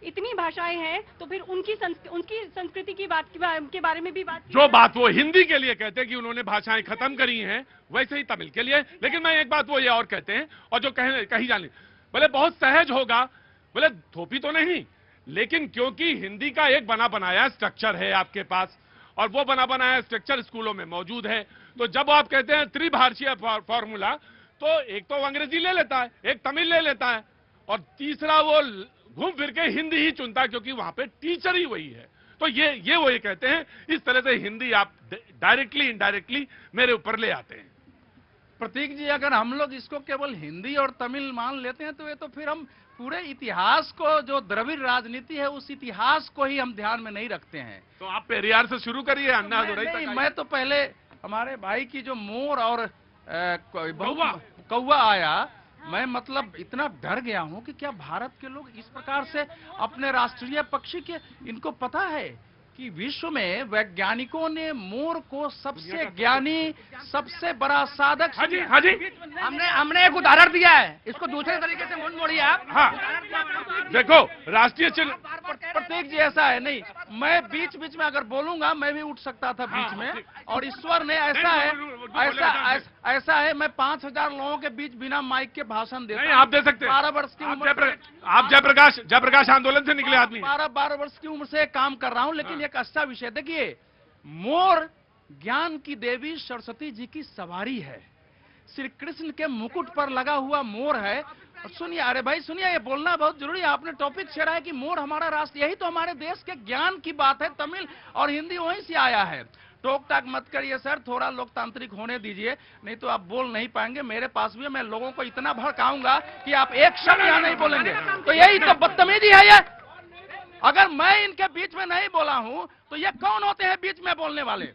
E: इतनी भाषाएं हैं। तो फिर उनकी संस्कृति की बात के बारे में भी बात,
A: जो बात वो हिंदी के लिए कहते हैं कि उन्होंने भाषाएं खत्म करी हैं, वैसे ही तमिल के लिए। लेकिन मैं एक बात वो ये और कहते हैं, और जो कही जानी बोले बहुत सहज होगा, बोले थोपी तो नहीं, लेकिन क्योंकि हिंदी का एक बना बनाया स्ट्रक्चर है आपके पास, और वो बना बनाया स्ट्रक्चर स्कूलों में मौजूद है, तो जब आप कहते हैं त्रिभाषीय फॉर्मूला, तो एक तो अंग्रेजी ले लेता है, एक तमिल ले लेता है, और तीसरा वो घूम फिर के हिंदी ही चुनता है, क्योंकि वहां पे टीचर ही वही है। तो ये वो ये कहते हैं, इस तरह से हिंदी आप डायरेक्टली इनडायरेक्टली मेरे ऊपर ले आते हैं।
F: प्रतीक जी, अगर हम लोग इसको केवल हिंदी और तमिल मान लेते हैं तो ये तो फिर हम पूरे इतिहास को, जो द्रविड़ राजनीति है, उस इतिहास को ही हम ध्यान में नहीं रखते हैं।
A: तो आप पेरियार से शुरू करिए, अन्ना हजारे तक।
F: मैं तो पहले हमारे भाई की जो मोर और कौवा आया, मैं मतलब इतना डर गया हूं कि क्या भारत के लोग इस प्रकार से अपने राष्ट्रीय पक्षी के, इनको पता है कि विश्व में वैज्ञानिकों ने मोर को सबसे ज्ञानी, सबसे बड़ा साधक,
A: हाँ जी
F: हमने एक उदाहरण दिया है, इसको दूसरे तरीके से मोड़िए आप।
A: हाँ, देखो राष्ट्रीय चिन्ह।
F: प्रतीक जी, ऐसा है नहीं, मैं बीच बीच में अगर बोलूंगा मैं भी उठ सकता था बीच में, और ईश्वर ने ऐसा है मैं 5000 लोगों के बीच बिना माइक के भाषण देता।
A: नहीं, आप दे सकते हैं।
F: 12 वर्ष की उम्र,
A: आप जयप्रकाश आंदोलन से निकले आदमी।
F: 12 वर्ष की उम्र से काम कर रहा हूं, लेकिन एक अच्छा विषय, देखिए मोर ज्ञान की देवी सरस्वती जी की सवारी है, श्री कृष्ण के मुकुट पर लगा हुआ मोर है। और सुनिए, अरे भाई सुनिए, ये बोलना बहुत जरूरी है। आपने टॉपिक छेड़ा है कि मोर हमारा राष्ट्र, यही तो हमारे देश के ज्ञान की बात है। तमिल और हिंदी वहीं से आया है। टोक टाक मत करिए सर, थोड़ा लोकतांत्रिक होने दीजिए, नहीं तो आप बोल नहीं पाएंगे। मेरे पास भी मैं लोगों को इतना भड़काऊंगा कि आप एक शब्द यहाँ नहीं बोलेंगे। तो यही तो बदतमीजी है ये। अगर मैं इनके बीच में नहीं बोला हूं तो ये कौन होते हैं बीच में बोलने वाले?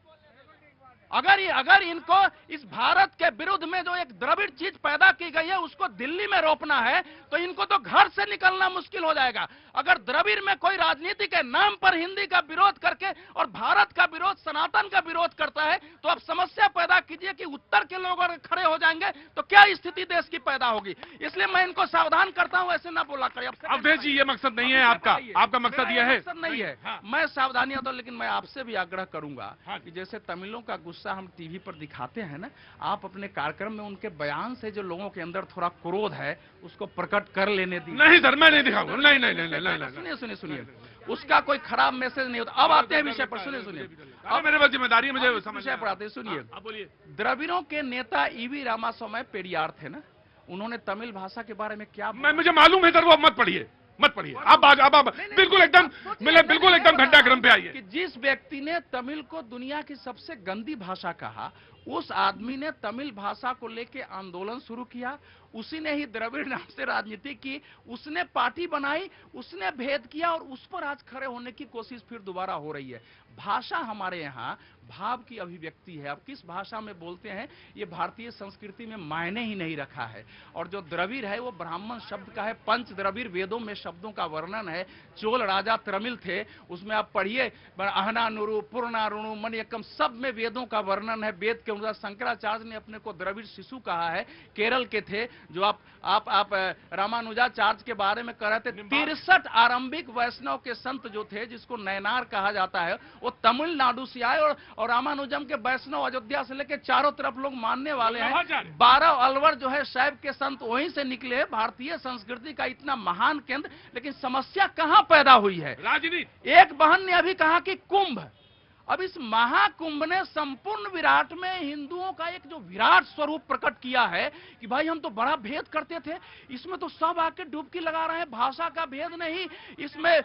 F: अगर इनको इस भारत के विरुद्ध में जो एक द्रविड़ चीज पैदा की गई है उसको दिल्ली में रोकना है, तो इनको तो घर से निकलना मुश्किल हो जाएगा। अगर द्रविड़ में कोई राजनीति के नाम पर हिंदी का विरोध करके और भारत का विरोध, सनातन का विरोध करता है, तो आप समस्या पैदा कीजिए कि उत्तर के लोग अगर खड़े हो जाएंगे तो क्या स्थिति देश की पैदा होगी। इसलिए मैं इनको सावधान करता हूं, ऐसे ना बोला करें।
A: अवधेश जी, ये मकसद नहीं है आपका मकसद यह है?
F: मकसद नहीं है, मैं सावधानियां तो, लेकिन मैं आपसे भी आग्रह करूंगा कि जैसे तमिलों का गुस्सा हम टीवी पर दिखाते हैं ना, आप अपने कार्यक्रम में उनके बयान से जो लोगों के अंदर थोड़ा क्रोध है उसको प्रकट कर लेने दीजिए।
A: नहीं सर, मैं नहीं दिखाऊंगा। नहीं नहीं नहीं नहीं नहीं
F: सुनिए सुनिए सुनिए, उसका कोई खराब मैसेज नहीं होता। अब आते हैं विषय पर, सुनिए सुनिए,
A: अब मेरे पास जिम्मेदारी है, मुझे
F: विषय पर आते हैं, सुनिए।
A: आप बोलिए।
F: द्रविड़ों के नेता ईवी रामास्वामी पेरियार थे ना, उन्होंने तमिल भाषा के बारे में क्या
A: मुझे मालूम है सर, वो मत पढ़िए मत पढ़िए। आप बिल्कुल एकदम बिल्कुल एकदम घंटाक्रम पे आइए।
F: कि जिस व्यक्ति ने तमिल को दुनिया की सबसे गंदी भाषा कहा, उस आदमी ने तमिल भाषा को लेकर आंदोलन शुरू किया, उसी ने ही द्रविड़ नाम से राजनीति की, उसने पार्टी बनाई, उसने भेद किया और उस पर आज खड़े होने की कोशिश फिर दोबारा हो रही है। भाषा हमारे यहाँ भाव की अभिव्यक्ति है। अब किस भाषा में बोलते हैं ये भारतीय संस्कृति में मायने ही नहीं रखा है। और जो द्रविड़ है वो ब्राह्मण शब्द का है, पंच द्रविड़ वेदों में शब्दों का वर्णन है। चोल राजा तमिल थे, उसमें आप पढ़िए, अहना नुरु पूर्णा रुणु मनियकम, सब में वेदों का वर्णन है। वेद के अनुसार शंकराचार्य ने अपने को द्रविड़ शिशु कहा है, केरल के थे। जो आप रामानुजाचार्य के बारे में कह रहे थे, 63 आरंभिक वैष्णव के संत जो थे, जिसको नयनार कहा जाता है, वो तमिलनाडु से आए और रामानुजम के वैष्णव अयोध्या से लेकर चारों तरफ लोग मानने वाले हैं। 12 अलवर जो है शैव के संत वहीं से निकले। भारतीय संस्कृति का इतना महान केंद्र, लेकिन समस्या कहां पैदा हुई है?
A: राजनीति।
F: एक बहन ने अभी कहा कि कुंभ, अब इस महाकुंभ ने संपूर्ण विराट में हिंदुओं का एक जो विराट स्वरूप प्रकट किया है कि भाई हम तो बड़ा भेद करते थे, इसमें तो सब आके डुबकी लगा रहे हैं। भाषा का भेद नहीं, इसमें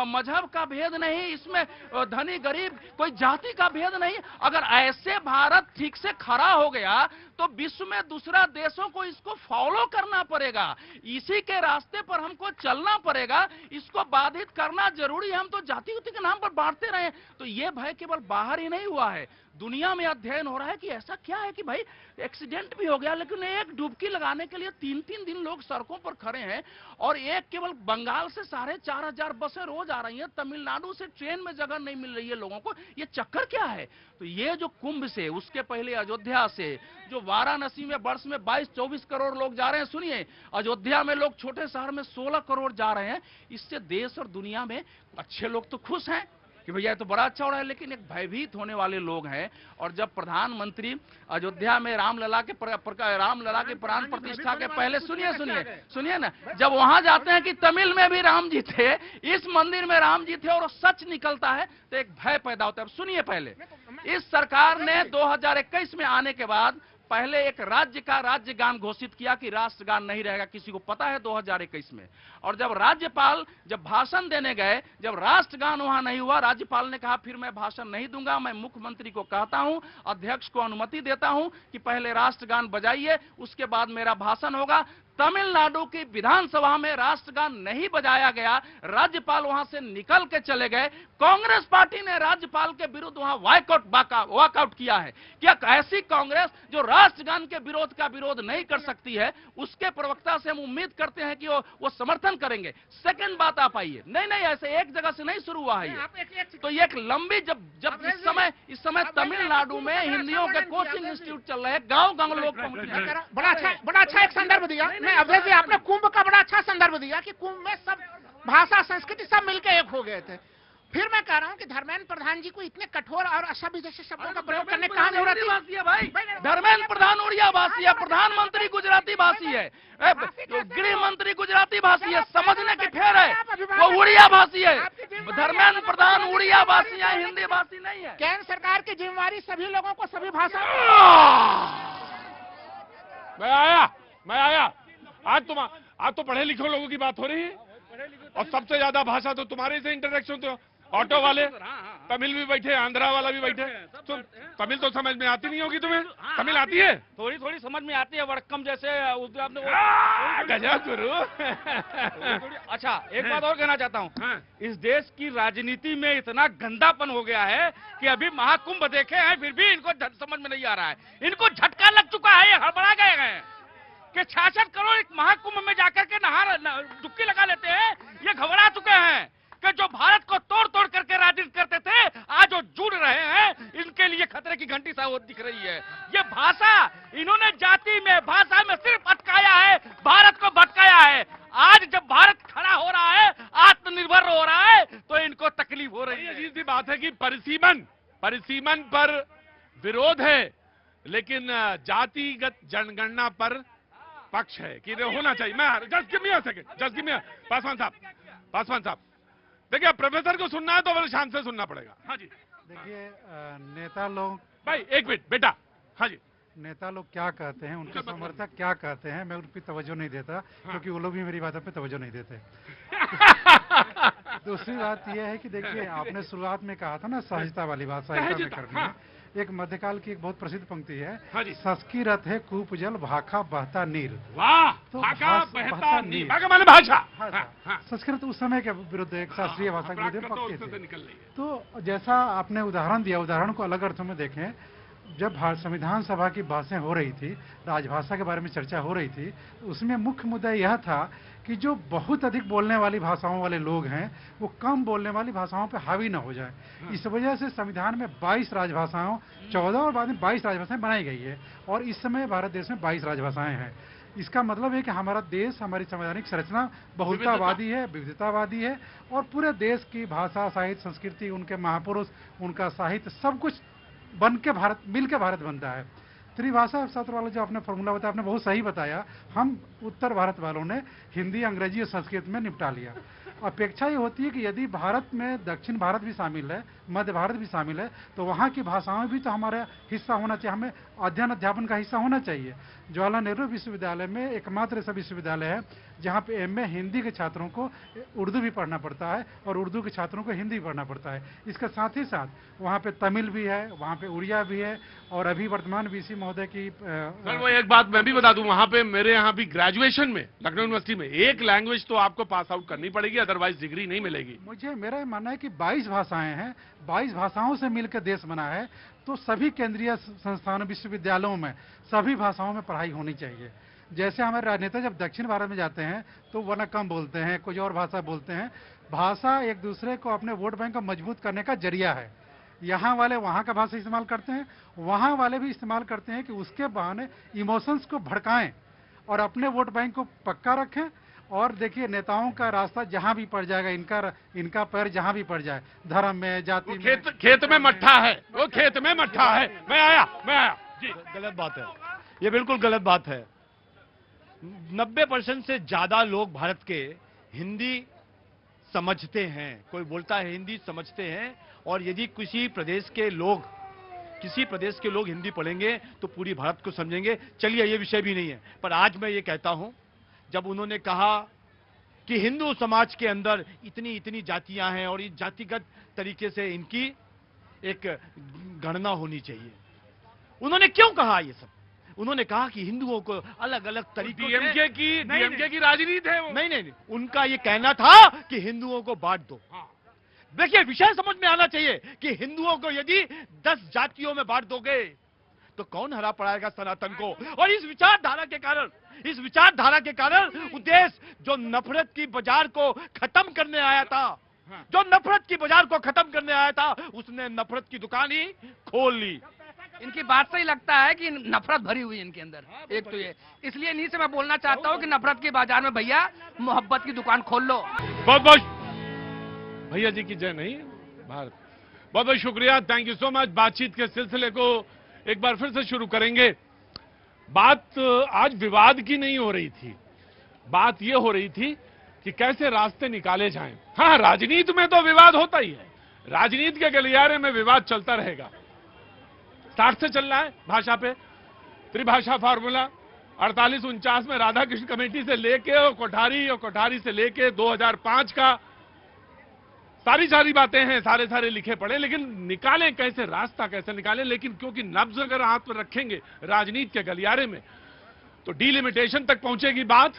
F: मजहब का भेद नहीं, इसमें धनी गरीब कोई जाति का भेद नहीं। अगर ऐसे भारत ठीक से खड़ा हो गया तो विश्व में दूसरा देशों को इसको फॉलो करना पड़ेगा, इसी के रास्ते पर हमको चलना पड़ेगा, इसको बाधित करना जरूरी है। हम तो जाति उति के नाम पर बांटते रहे। तो ये भय केवल बाहर ही नहीं हुआ है, दुनिया में अध्ययन हो रहा है कि ऐसा क्या है कि भाई एक्सीडेंट भी हो गया, लेकिन एक डुबकी लगाने के लिए 3-3 दिन लोग सड़कों पर खड़े हैं। और एक केवल बंगाल से 4,500 बसें रोज आ रही हैं, तमिलनाडु से ट्रेन में जगह नहीं मिल रही है लोगों को। ये चक्कर क्या है? तो ये जो कुंभ से, उसके पहले अयोध्या से, जो वाराणसी में वर्ष में 22-24 करोड़ लोग जा रहे हैं, सुनिए, अयोध्या में लोग छोटे शहर में 16 करोड़ जा रहे हैं। इससे देश और दुनिया में अच्छे लोग तो खुश हैं कि भैया तो बड़ा अच्छा हो रहा है, लेकिन एक भयभीत होने वाले लोग हैं। और जब प्रधानमंत्री अयोध्या में रामलला के प्राण प्रतिष्ठा के पहले, सुनिए ना, जब वहां जाते हैं कि तमिल में भी राम जी थे, इस मंदिर में राम जी थे, और सच निकलता है तो एक भय पैदा होता है। अब सुनिए, पहले इस सरकार ने 2021 में आने के बाद पहले एक राज्य का राज्य गान घोषित किया कि राष्ट्रगान नहीं रहेगा, किसी को पता है 2021 में। और जब राज्यपाल जब भाषण देने गए, जब राष्ट्रगान वहां नहीं हुआ, राज्यपाल ने कहा फिर मैं भाषण नहीं दूंगा, मैं मुख्यमंत्री को कहता हूं, अध्यक्ष को अनुमति देता हूं कि पहले राष्ट्रगान बजाइए, उसके बाद मेरा भाषण होगा। तमिलनाडु की विधानसभा में राष्ट्रगान नहीं बजाया गया, राज्यपाल वहां से निकल के चले गए। कांग्रेस पार्टी ने राज्यपाल के विरुद्ध वहां वॉकआउट किया है। क्या ऐसी कांग्रेस जो राष्ट्रगान के विरोध का विरोध नहीं कर सकती है, उसके प्रवक्ता से हम उम्मीद करते हैं कि वो समर्थन करेंगे। सेकंड बात आप आइए, नहीं ऐसे एक जगह से नहीं शुरू हुआ है ये, तो ये एक लंबी, जब इस समय तमिलनाडु में हिंदियों के कोचिंग इंस्टीट्यूट चल रहे हैं, गांव लोग पहुंच रहे हैं।
G: बड़ा अच्छा एक संदर्भ दिया। नहीं, अभय जी, आपने कुंभ का बड़ा अच्छा संदर्भ दिया कि कुंभ में सब भाषा संस्कृति सब मिलकर एक हो गए थे। फिर मैं कह रहा हूं कि धर्मेंद्र प्रधान जी को इतने कठोर और अशब्द जैसे शब्दों का प्रयोग करने की जरूरत है
F: भाई? धर्मेंद्र प्रधान उड़िया भाषी है, प्रधानमंत्री गुजराती भाषी है, गृह मंत्री गुजराती भाषी है, समझने की फेर है, वो उड़िया भाषी है। धर्मेंद्र प्रधान उड़िया भाषी है, हिंदी भाषी नहीं है।
G: केंद्र सरकार की जिम्मेवारी सभी लोगों को सभी भाषा।
A: मैं आया। आज तो पढ़े लिखे लोगों की बात हो रही है, और सबसे ज्यादा भाषा तो तुम्हारे से इंटरेक्शन। तो ऑटो वाले तमिल भी बैठे, आंध्रा वाला भी बैठे। तो तमिल तो समझ में आती नहीं होगी तुम्हें? तमिल आती है?
D: थोड़ी समझ में आती है, वड़क्कम जैसे
A: गजब गुरु।
D: अच्छा, एक बात और कहना चाहता हूँ, इस देश की राजनीति में इतना गंदापन हो गया है कि अभी महाकुंभ देखे हैं, फिर भी इनको समझ में नहीं आ रहा है। इनको झटका लग चुका है, ये हड़बड़ा गए हैं कि 66 करोड़ एक महाकुंभ में जाकर के डुबकी लगा लेते हैं। ये घबरा चुके हैं कि जो भारत को तोड़ करके राजनीति करते थे, आज जो जुड़ रहे हैं, इनके लिए खतरे की घंटी सा दिख रही है। ये भाषा, इन्होंने जाति में, भाषा में सिर्फ अटकाया है, भारत को भटकाया है। आज जब भारत खड़ा हो रहा है, आत्मनिर्भर हो रहा है, तो इनको तकलीफ हो रही है।
A: अजीब सी बात है कि परिसीमन पर विरोध है, लेकिन जातिगत जनगणना पर पक्ष है कि ये होना चाहिए। मैं just give me a second, just give me Paswan साहब देखिए, प्रोफेसर को सुनना है तो बड़े शांत से सुनना पड़ेगा। हाँ जी,
H: देखिए नेता लोग,
A: भाई एक मिनट बेटा। हाँ जी,
H: नेता लोग क्या कहते हैं, उनके समर्थक क्या कहते हैं, मैं उन पर तवज्जो नहीं देता, क्योंकि वो लोग भी मेरी बातों पे तवज्जो नहीं देते। दूसरी बात यह है कि देखिए, आपने शुरुआत में कहा था ना सहजता वाली बात, सहजता में करनी है। एक मध्यकाल की एक बहुत प्रसिद्ध पंक्ति है, सस्की रथ है कूप जल भाखा बहता नीर।
A: वाह,
H: तो
A: भाखा बहता नीर, भाखा माने भाषा।
H: संस्कृत उस समय के विरुद्ध, एक शास्त्रीय भाषा के विरुद्ध पक्के थे।
A: निकल रही है।
H: तो जैसा आपने उदाहरण दिया, उदाहरण को अलग अर्थों में देखें। जब संविधान सभा की बातें हो रही थी, राजभाषा के बारे में चर्चा हो रही थी, उसमें मुख्य मुद्दा यह था कि जो बहुत अधिक बोलने वाली भाषाओं वाले लोग हैं, वो कम बोलने वाली भाषाओं पर हावी न हो जाए। इस वजह से संविधान में 22 राजभाषाओं, 14 और बाद में 22 राजभाषाएं बनाई गई है, और इस समय भारत देश में 22 राजभाषाएं हैं। इसका मतलब है कि हमारा देश, हमारी संवैधानिक संरचना बहुलतावादी है, विविधतावादी है, और पूरे देश की भाषा, साहित्य, संस्कृति, उनके महापुरुष, उनका साहित्य, सब कुछ बन के भारत, मिल के भारत बनता है। त्रिभाषा सत्र वाला जो आपने फॉर्मूला बताया, आपने बहुत सही बताया। हम उत्तर भारत वालों ने हिंदी, अंग्रेजी और संस्कृत में निपटा लिया। अपेक्षा ये होती है कि यदि भारत में दक्षिण भारत भी शामिल है, मध्य भारत भी शामिल है, तो वहाँ की भाषाएं भी तो हमारा हिस्सा होना चाहिए, हमें अध्ययन अध्यापन का हिस्सा होना चाहिए। जवाहरलाल नेहरू विश्वविद्यालय में एकमात्र ऐसा विश्वविद्यालय है जहाँ पे एमए हिंदी के छात्रों को उर्दू भी पढ़ना पड़ता है और उर्दू के छात्रों को हिंदी भी पढ़ना पड़ता है। इसके साथ ही साथ वहाँ पे तमिल भी है, वहाँ पे उड़िया भी है, और अभी वर्तमान वीसी महोदय की
A: सर, वो एक बात मैं भी बता दूं, वहाँ पे मेरे यहाँ भी ग्रेजुएशन में लखनऊ यूनिवर्सिटी में एक लैंग्वेज तो आपको पास आउट करनी पड़ेगी, अदरवाइज डिग्री नहीं मिलेगी।
H: मेरा ये मानना है कि 22 भाषाएं हैं, 22 भाषाओं से मिलकर देश बना है, तो सभी केंद्रीय संस्थानों, विश्वविद्यालयों में सभी भाषाओं में पढ़ाई होनी चाहिए। जैसे हमारे राजनेता जब दक्षिण भारत में जाते हैं तो वरना कम बोलते हैं, कुछ और भाषा बोलते हैं। भाषा एक दूसरे को अपने वोट बैंक को मजबूत करने का जरिया है। यहाँ वाले वहाँ का भाषा इस्तेमाल करते हैं, वहाँ वाले भी इस्तेमाल करते हैं कि उसके बहाने इमोशंस को भड़काएं और अपने वोट बैंक को पक्का रखें। और देखिए, नेताओं का रास्ता जहां भी पड़ जाएगा, इनका पैर जहां भी पड़ जाए, धर्म में, जाति में,
A: खेत में मट्ठा है, वो खेत में मट्ठा है। मैं आया जी।
B: गलत बात है, ये बिल्कुल गलत बात है। 90% से ज्यादा लोग भारत के हिंदी समझते हैं, कोई बोलता है हिंदी समझते हैं, और यदि किसी प्रदेश के लोग हिंदी पढ़ेंगे तो पूरी भारत को समझेंगे। चलिए, ये विषय भी नहीं है, पर आज मैं ये कहता हूं, जब उन्होंने कहा कि हिंदू समाज के अंदर इतनी जातियां हैं और इस जातिगत तरीके से इनकी एक गणना होनी चाहिए, उन्होंने क्यों कहा ये सब? उन्होंने कहा कि हिंदुओं को अलग अलग तरीकों से,
A: डीएमके की राजनीति है वो।
B: नहीं, उनका ये कहना था कि हिंदुओं को बांट दो। देखिए, विषय समझ में आना चाहिए कि हिंदुओं को यदि 10 जातियों में बांट दोगे तो कौन हरा पड़ाएगा सनातन को? और इस विचारधारा के कारण देश जो नफरत की बाजार को खत्म करने आया था, उसने नफरत की दुकान ही खोल ली।
F: इनकी बात से ही लगता है कि नफरत भरी हुई है इनके अंदर। एक तो ये, इसलिए इन्हीं से मैं बोलना चाहता हूँ कि नफरत के बाजार में भैया मोहब्बत की दुकान खोल लो।
A: बहुत बहुत भैया जी की जय नहीं भारत। बहुत बहुत शुक्रिया, थैंक यू सो मच। बातचीत के सिलसिले को एक बार फिर से शुरू करेंगे। बात आज विवाद की नहीं हो रही थी, बात यह हो रही थी कि कैसे रास्ते निकाले जाएं। हाँ, राजनीति में तो विवाद होता ही है, राजनीति के गलियारे में विवाद चलता रहेगा। स्टार्ट से चल रहा है भाषा पे, त्रिभाषा फार्मूला 48-49 में राधाकृष्ण कमेटी से लेके और कोठारी से लेके 2005 का सारी बातें हैं, सारे लिखे पड़े, लेकिन निकालें कैसे, रास्ता कैसे निकालें। लेकिन क्योंकि नब्ज अगर हाथ पर रखेंगे राजनीति के गलियारे में तो डिलिमिटेशन तक पहुंचेगी बात,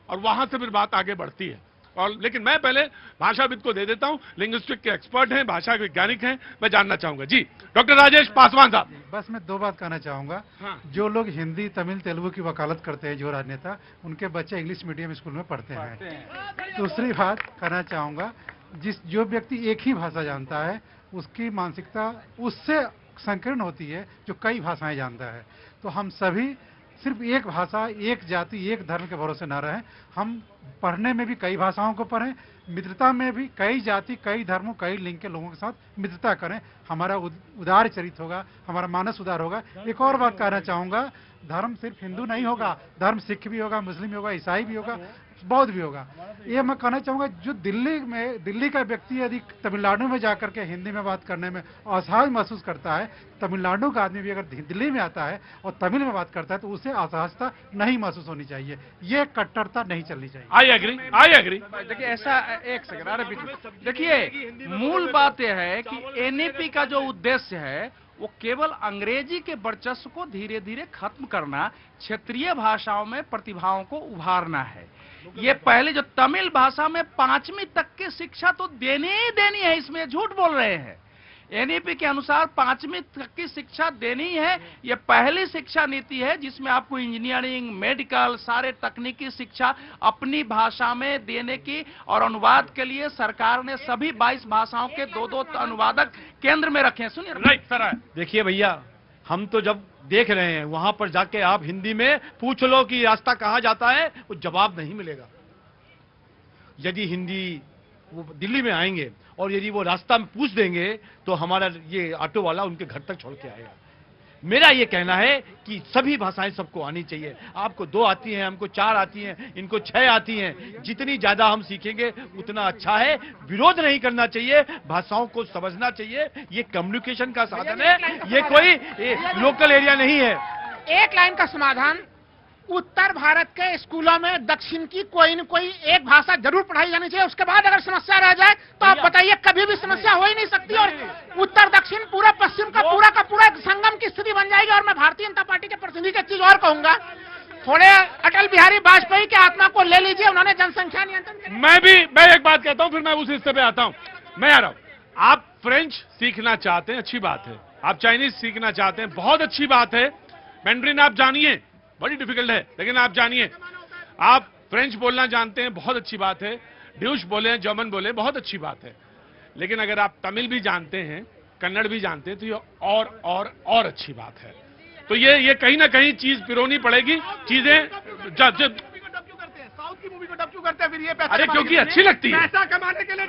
A: और वहां से फिर बात आगे बढ़ती है। और लेकिन मैं पहले भाषाविद को दे देता हूं, लिंग्विस्टिक के एक्सपर्ट हैं, भाषा के वैज्ञानिक हैं, मैं जानना चाहूंगा। जी, डॉक्टर राजेश पासवान साहब।
H: बस मैं 2 बात कहना चाहूंगा। जो लोग हिंदी, तमिल, तेलुगु की वकालत करते हैं, जो राजनेता, उनके बच्चे इंग्लिश मीडियम स्कूल में पढ़ते हैं। दूसरी बात कहना चाहूंगा, जो व्यक्ति एक ही भाषा जानता है उसकी मानसिकता उससे संकीर्ण होती है जो कई भाषाएं जानता है। तो हम सभी सिर्फ एक भाषा, एक जाति, एक धर्म के भरोसे न रहें। हम पढ़ने में भी कई भाषाओं को पढ़ें, मित्रता में भी कई जाति, कई धर्मों, कई लिंग के लोगों के साथ मित्रता करें। हमारा उदार चरित्र होगा, हमारा मानस उदार होगा। एक और बात कहना चाहूँगा, धर्म सिर्फ हिंदू नहीं होगा, धर्म सिख भी होगा, मुस्लिम भी होगा, ईसाई भी होगा, बौद्ध भी होगा। ये मैं कहना चाहूँगा, जो दिल्ली का व्यक्ति यदि तमिलनाडु में जाकर के हिंदी में बात करने में असहज महसूस करता है, तमिलनाडु का आदमी भी अगर दिल्ली में आता है और तमिल में बात करता है तो उसे असहजता नहीं महसूस होनी चाहिए। ये कट्टरता नहीं चलनी चाहिए।
A: I agree.
F: देखिए ऐसा, एक सेकंड, अरे बीच में देखिए, मूल बात यह है कि एनईपी का जो उद्देश्य है वो केवल अंग्रेजी के वर्चस्व को धीरे धीरे खत्म करना, क्षेत्रीय भाषाओं में प्रतिभाओं को उभारना है। ये पहले जो तमिल भाषा में 5वीं तक की शिक्षा तो देनी ही देनी है, इसमें झूठ बोल रहे हैं। एनईपी के अनुसार 5वीं तक की शिक्षा देनी है। ये पहली शिक्षा नीति है जिसमें आपको इंजीनियरिंग, मेडिकल, सारे तकनीकी शिक्षा अपनी भाषा में देने की, और अनुवाद के लिए सरकार ने सभी 22 भाषाओं के 2-2 अनुवादक केंद्र में रखे हैं। सुनिए,
A: राइट सर।
B: देखिए भैया, हम तो जब देख रहे हैं, वहां पर जाके आप हिंदी में पूछ लो कि रास्ता कहां जाता है, वो जवाब नहीं मिलेगा। यदि हिंदी, वो दिल्ली में आएंगे और यदि वो रास्ता में पूछ देंगे तो हमारा ये ऑटो वाला उनके घर तक छोड़ के आएगा। मेरा ये कहना है कि सभी भाषाएं सबको आनी चाहिए। आपको 2 आती हैं, हमको 4 आती हैं, इनको 6 आती हैं। जितनी ज्यादा हम सीखेंगे उतना अच्छा है। विरोध नहीं करना चाहिए, भाषाओं को समझना चाहिए। ये कम्युनिकेशन का साधन है, ये कोई लोकल एरिया नहीं है।
G: एक लाइन का समाधान, उत्तर भारत के स्कूलों में दक्षिण की कोई न कोई एक भाषा जरूर पढ़ाई जानी चाहिए। उसके बाद अगर समस्या रह जाए तो आप बताइए, कभी भी समस्या हो ही नहीं सकती, और उत्तर दक्षिण, पूरा पश्चिम का पूरा एक संगम की स्थिति बन जाएगी। और मैं भारतीय जनता पार्टी के प्रतिनिधि की एक चीज और कहूंगा, थोड़े अटल बिहारी वाजपेयी के आत्मा को ले लीजिए, उन्होंने जनसंख्या नियंत्रण।
A: मैं एक बात कहता हूं, फिर मैं उस हिस्से पे आता हूं। मैं आ रहा हूं। आप फ्रेंच सीखना चाहते हैं, अच्छी बात है। आप चाइनीज सीखना चाहते हैं, बहुत अच्छी बात है। मैंड्रिन आप जानिए, बड़ी डिफिकल्ट है, लेकिन आप जानिए। आप फ्रेंच बोलना जानते हैं, बहुत अच्छी बात है। ड्यूश बोले, जर्मन बोले, बहुत अच्छी बात है। लेकिन अगर आप तमिल भी जानते हैं, कन्नड़ भी जानते हैं, तो ये और अच्छी बात है। तो ये कहीं ना कहीं चीज पिरोनी पड़ेगी। चीजें
F: साउथ की मूवी को डब क्यों करते हैं फिर? ये पैसा,
A: अरे क्योंकि अच्छी लगती है,
F: पैसा कमाने के लिए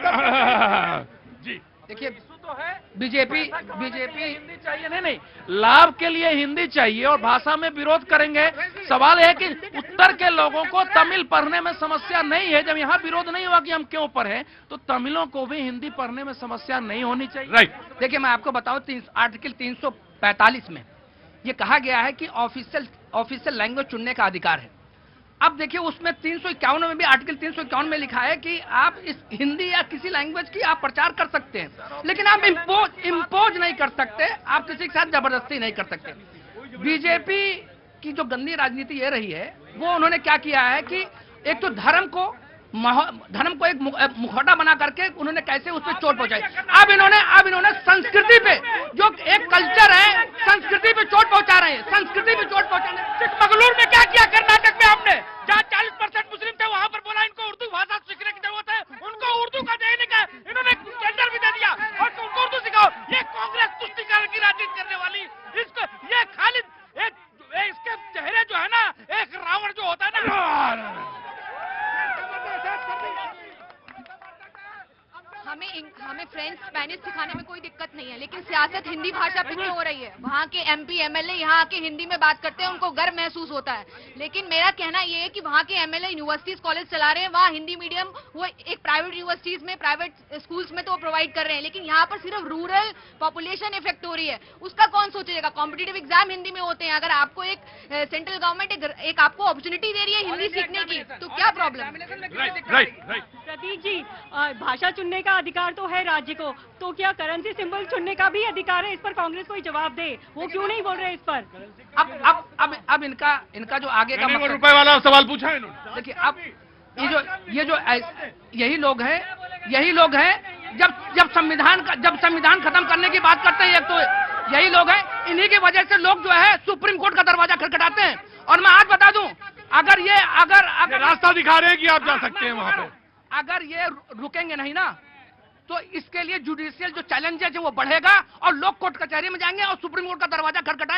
A: जी।
F: देखिए, तो है बीजेपी हिंदी चाहिए, नहीं, लाभ के लिए हिंदी चाहिए और भाषा में विरोध करेंगे। सवाल है कि उत्तर के लोगों को तमिल पढ़ने में समस्या नहीं है। जब यहाँ विरोध नहीं हुआ कि हम क्यों पढ़ें, तो तमिलों को भी हिंदी पढ़ने में समस्या नहीं होनी चाहिए।
A: राइट।
F: देखिए, मैं आपको बताऊं, आर्टिकल 345 में ये कहा गया है कि ऑफिशियल लैंग्वेज चुनने का अधिकार है। अब देखिए, उसमें 351 में भी, आर्टिकल 351 में लिखा है कि आप इस हिंदी या किसी लैंग्वेज की आप प्रचार कर सकते हैं, लेकिन आप इम्पोज नहीं कर सकते, आप किसी के साथ जबरदस्ती नहीं कर सकते। बीजेपी की जो गंदी राजनीति ये रही है, वो उन्होंने क्या किया है कि एक तो धर्म को एक मुखौटा बना करके उन्होंने कैसे उस पर चोट पहुंचाई। अब इन्होंने संस्कृति पे, जो एक कल्चर है, संस्कृति पे चोट पहुंचा रहे हैं। संस्कृति पे चोट पहुंचाने, चिकमगलुरु में क्या किया कर्नाटक में हमने, जहाँ 40% मुस्लिम थे, वहां पर बोला इनको उर्दू भाषा सीखने की जरूरत है, उनको उर्दू का देने का इन्होंने टेंडर भी दे दिया और उनको उर्दू सिखाओ। ये कांग्रेस तुष्टिकरण की राजनीति करने वाली, इसको ये खाली इसके चेहरे जो है ना, एक रावण जो होता है ना,
C: हमें फ्रेंच, स्पेनिश सिखाने में कोई दिक्कत नहीं है, लेकिन सियासत हिंदी भाषा पे क्यों हो रही है? वहाँ के एमपी एमएलए यहाँ आके हिंदी में बात करते हैं, उनको गर्व महसूस होता है। लेकिन मेरा कहना ये है कि वहाँ के एमएलए यूनिवर्सिटीज, कॉलेज चला रहे हैं, वहाँ हिंदी मीडियम, वो एक प्राइवेट यूनिवर्सिटीज में, प्राइवेट स्कूल्स में तो वो प्रोवाइड कर रहे हैं, लेकिन यहाँ पर सिर्फ रूरल पॉपुलेशन इफेक्ट हो रही है। उसका कौन सोचेगा? कॉम्पिटिटिव एग्जाम हिंदी में होते हैं। अगर आपको एक सेंट्रल गवर्नमेंट एक आपको अपॉर्चुनिटी दे रही है हिंदी सीखने की, तो क्या प्रॉब्लम?
A: राइट।
E: प्रतीक जी, भाषा चुनने का अधिकार तो है राज्य को, तो क्या करेंसी सिंबल चुनने का भी अधिकार है? इस पर कांग्रेस कोई जवाब दे। वो क्यों नहीं बोल रहे इस पर?
F: अब इनका जो आगे का
A: वो रुपए वाला सवाल पूछा है इन्होंने।
F: देखिए, अब ये जो यही लोग हैं जब संविधान खत्म करने की बात करते हैं, तो यही लोग हैं, इन्हीं की वजह से लोग जो है सुप्रीम कोर्ट का दरवाजा खटखटाते हैं। और मैं आज बता दूं, अगर
A: रास्ता दिखा रहे हैं कि आप जा सकते हैं वहां पे,
F: अगर ये रुकेंगे नहीं ना, तो इसके लिए जुडिशियल जो चैलेंजेस है वो बढ़ेगा और लोग कोर्ट कचहरी में जाएंगे और सुप्रीम कोर्ट का दरवाजा खटखटाएंगे।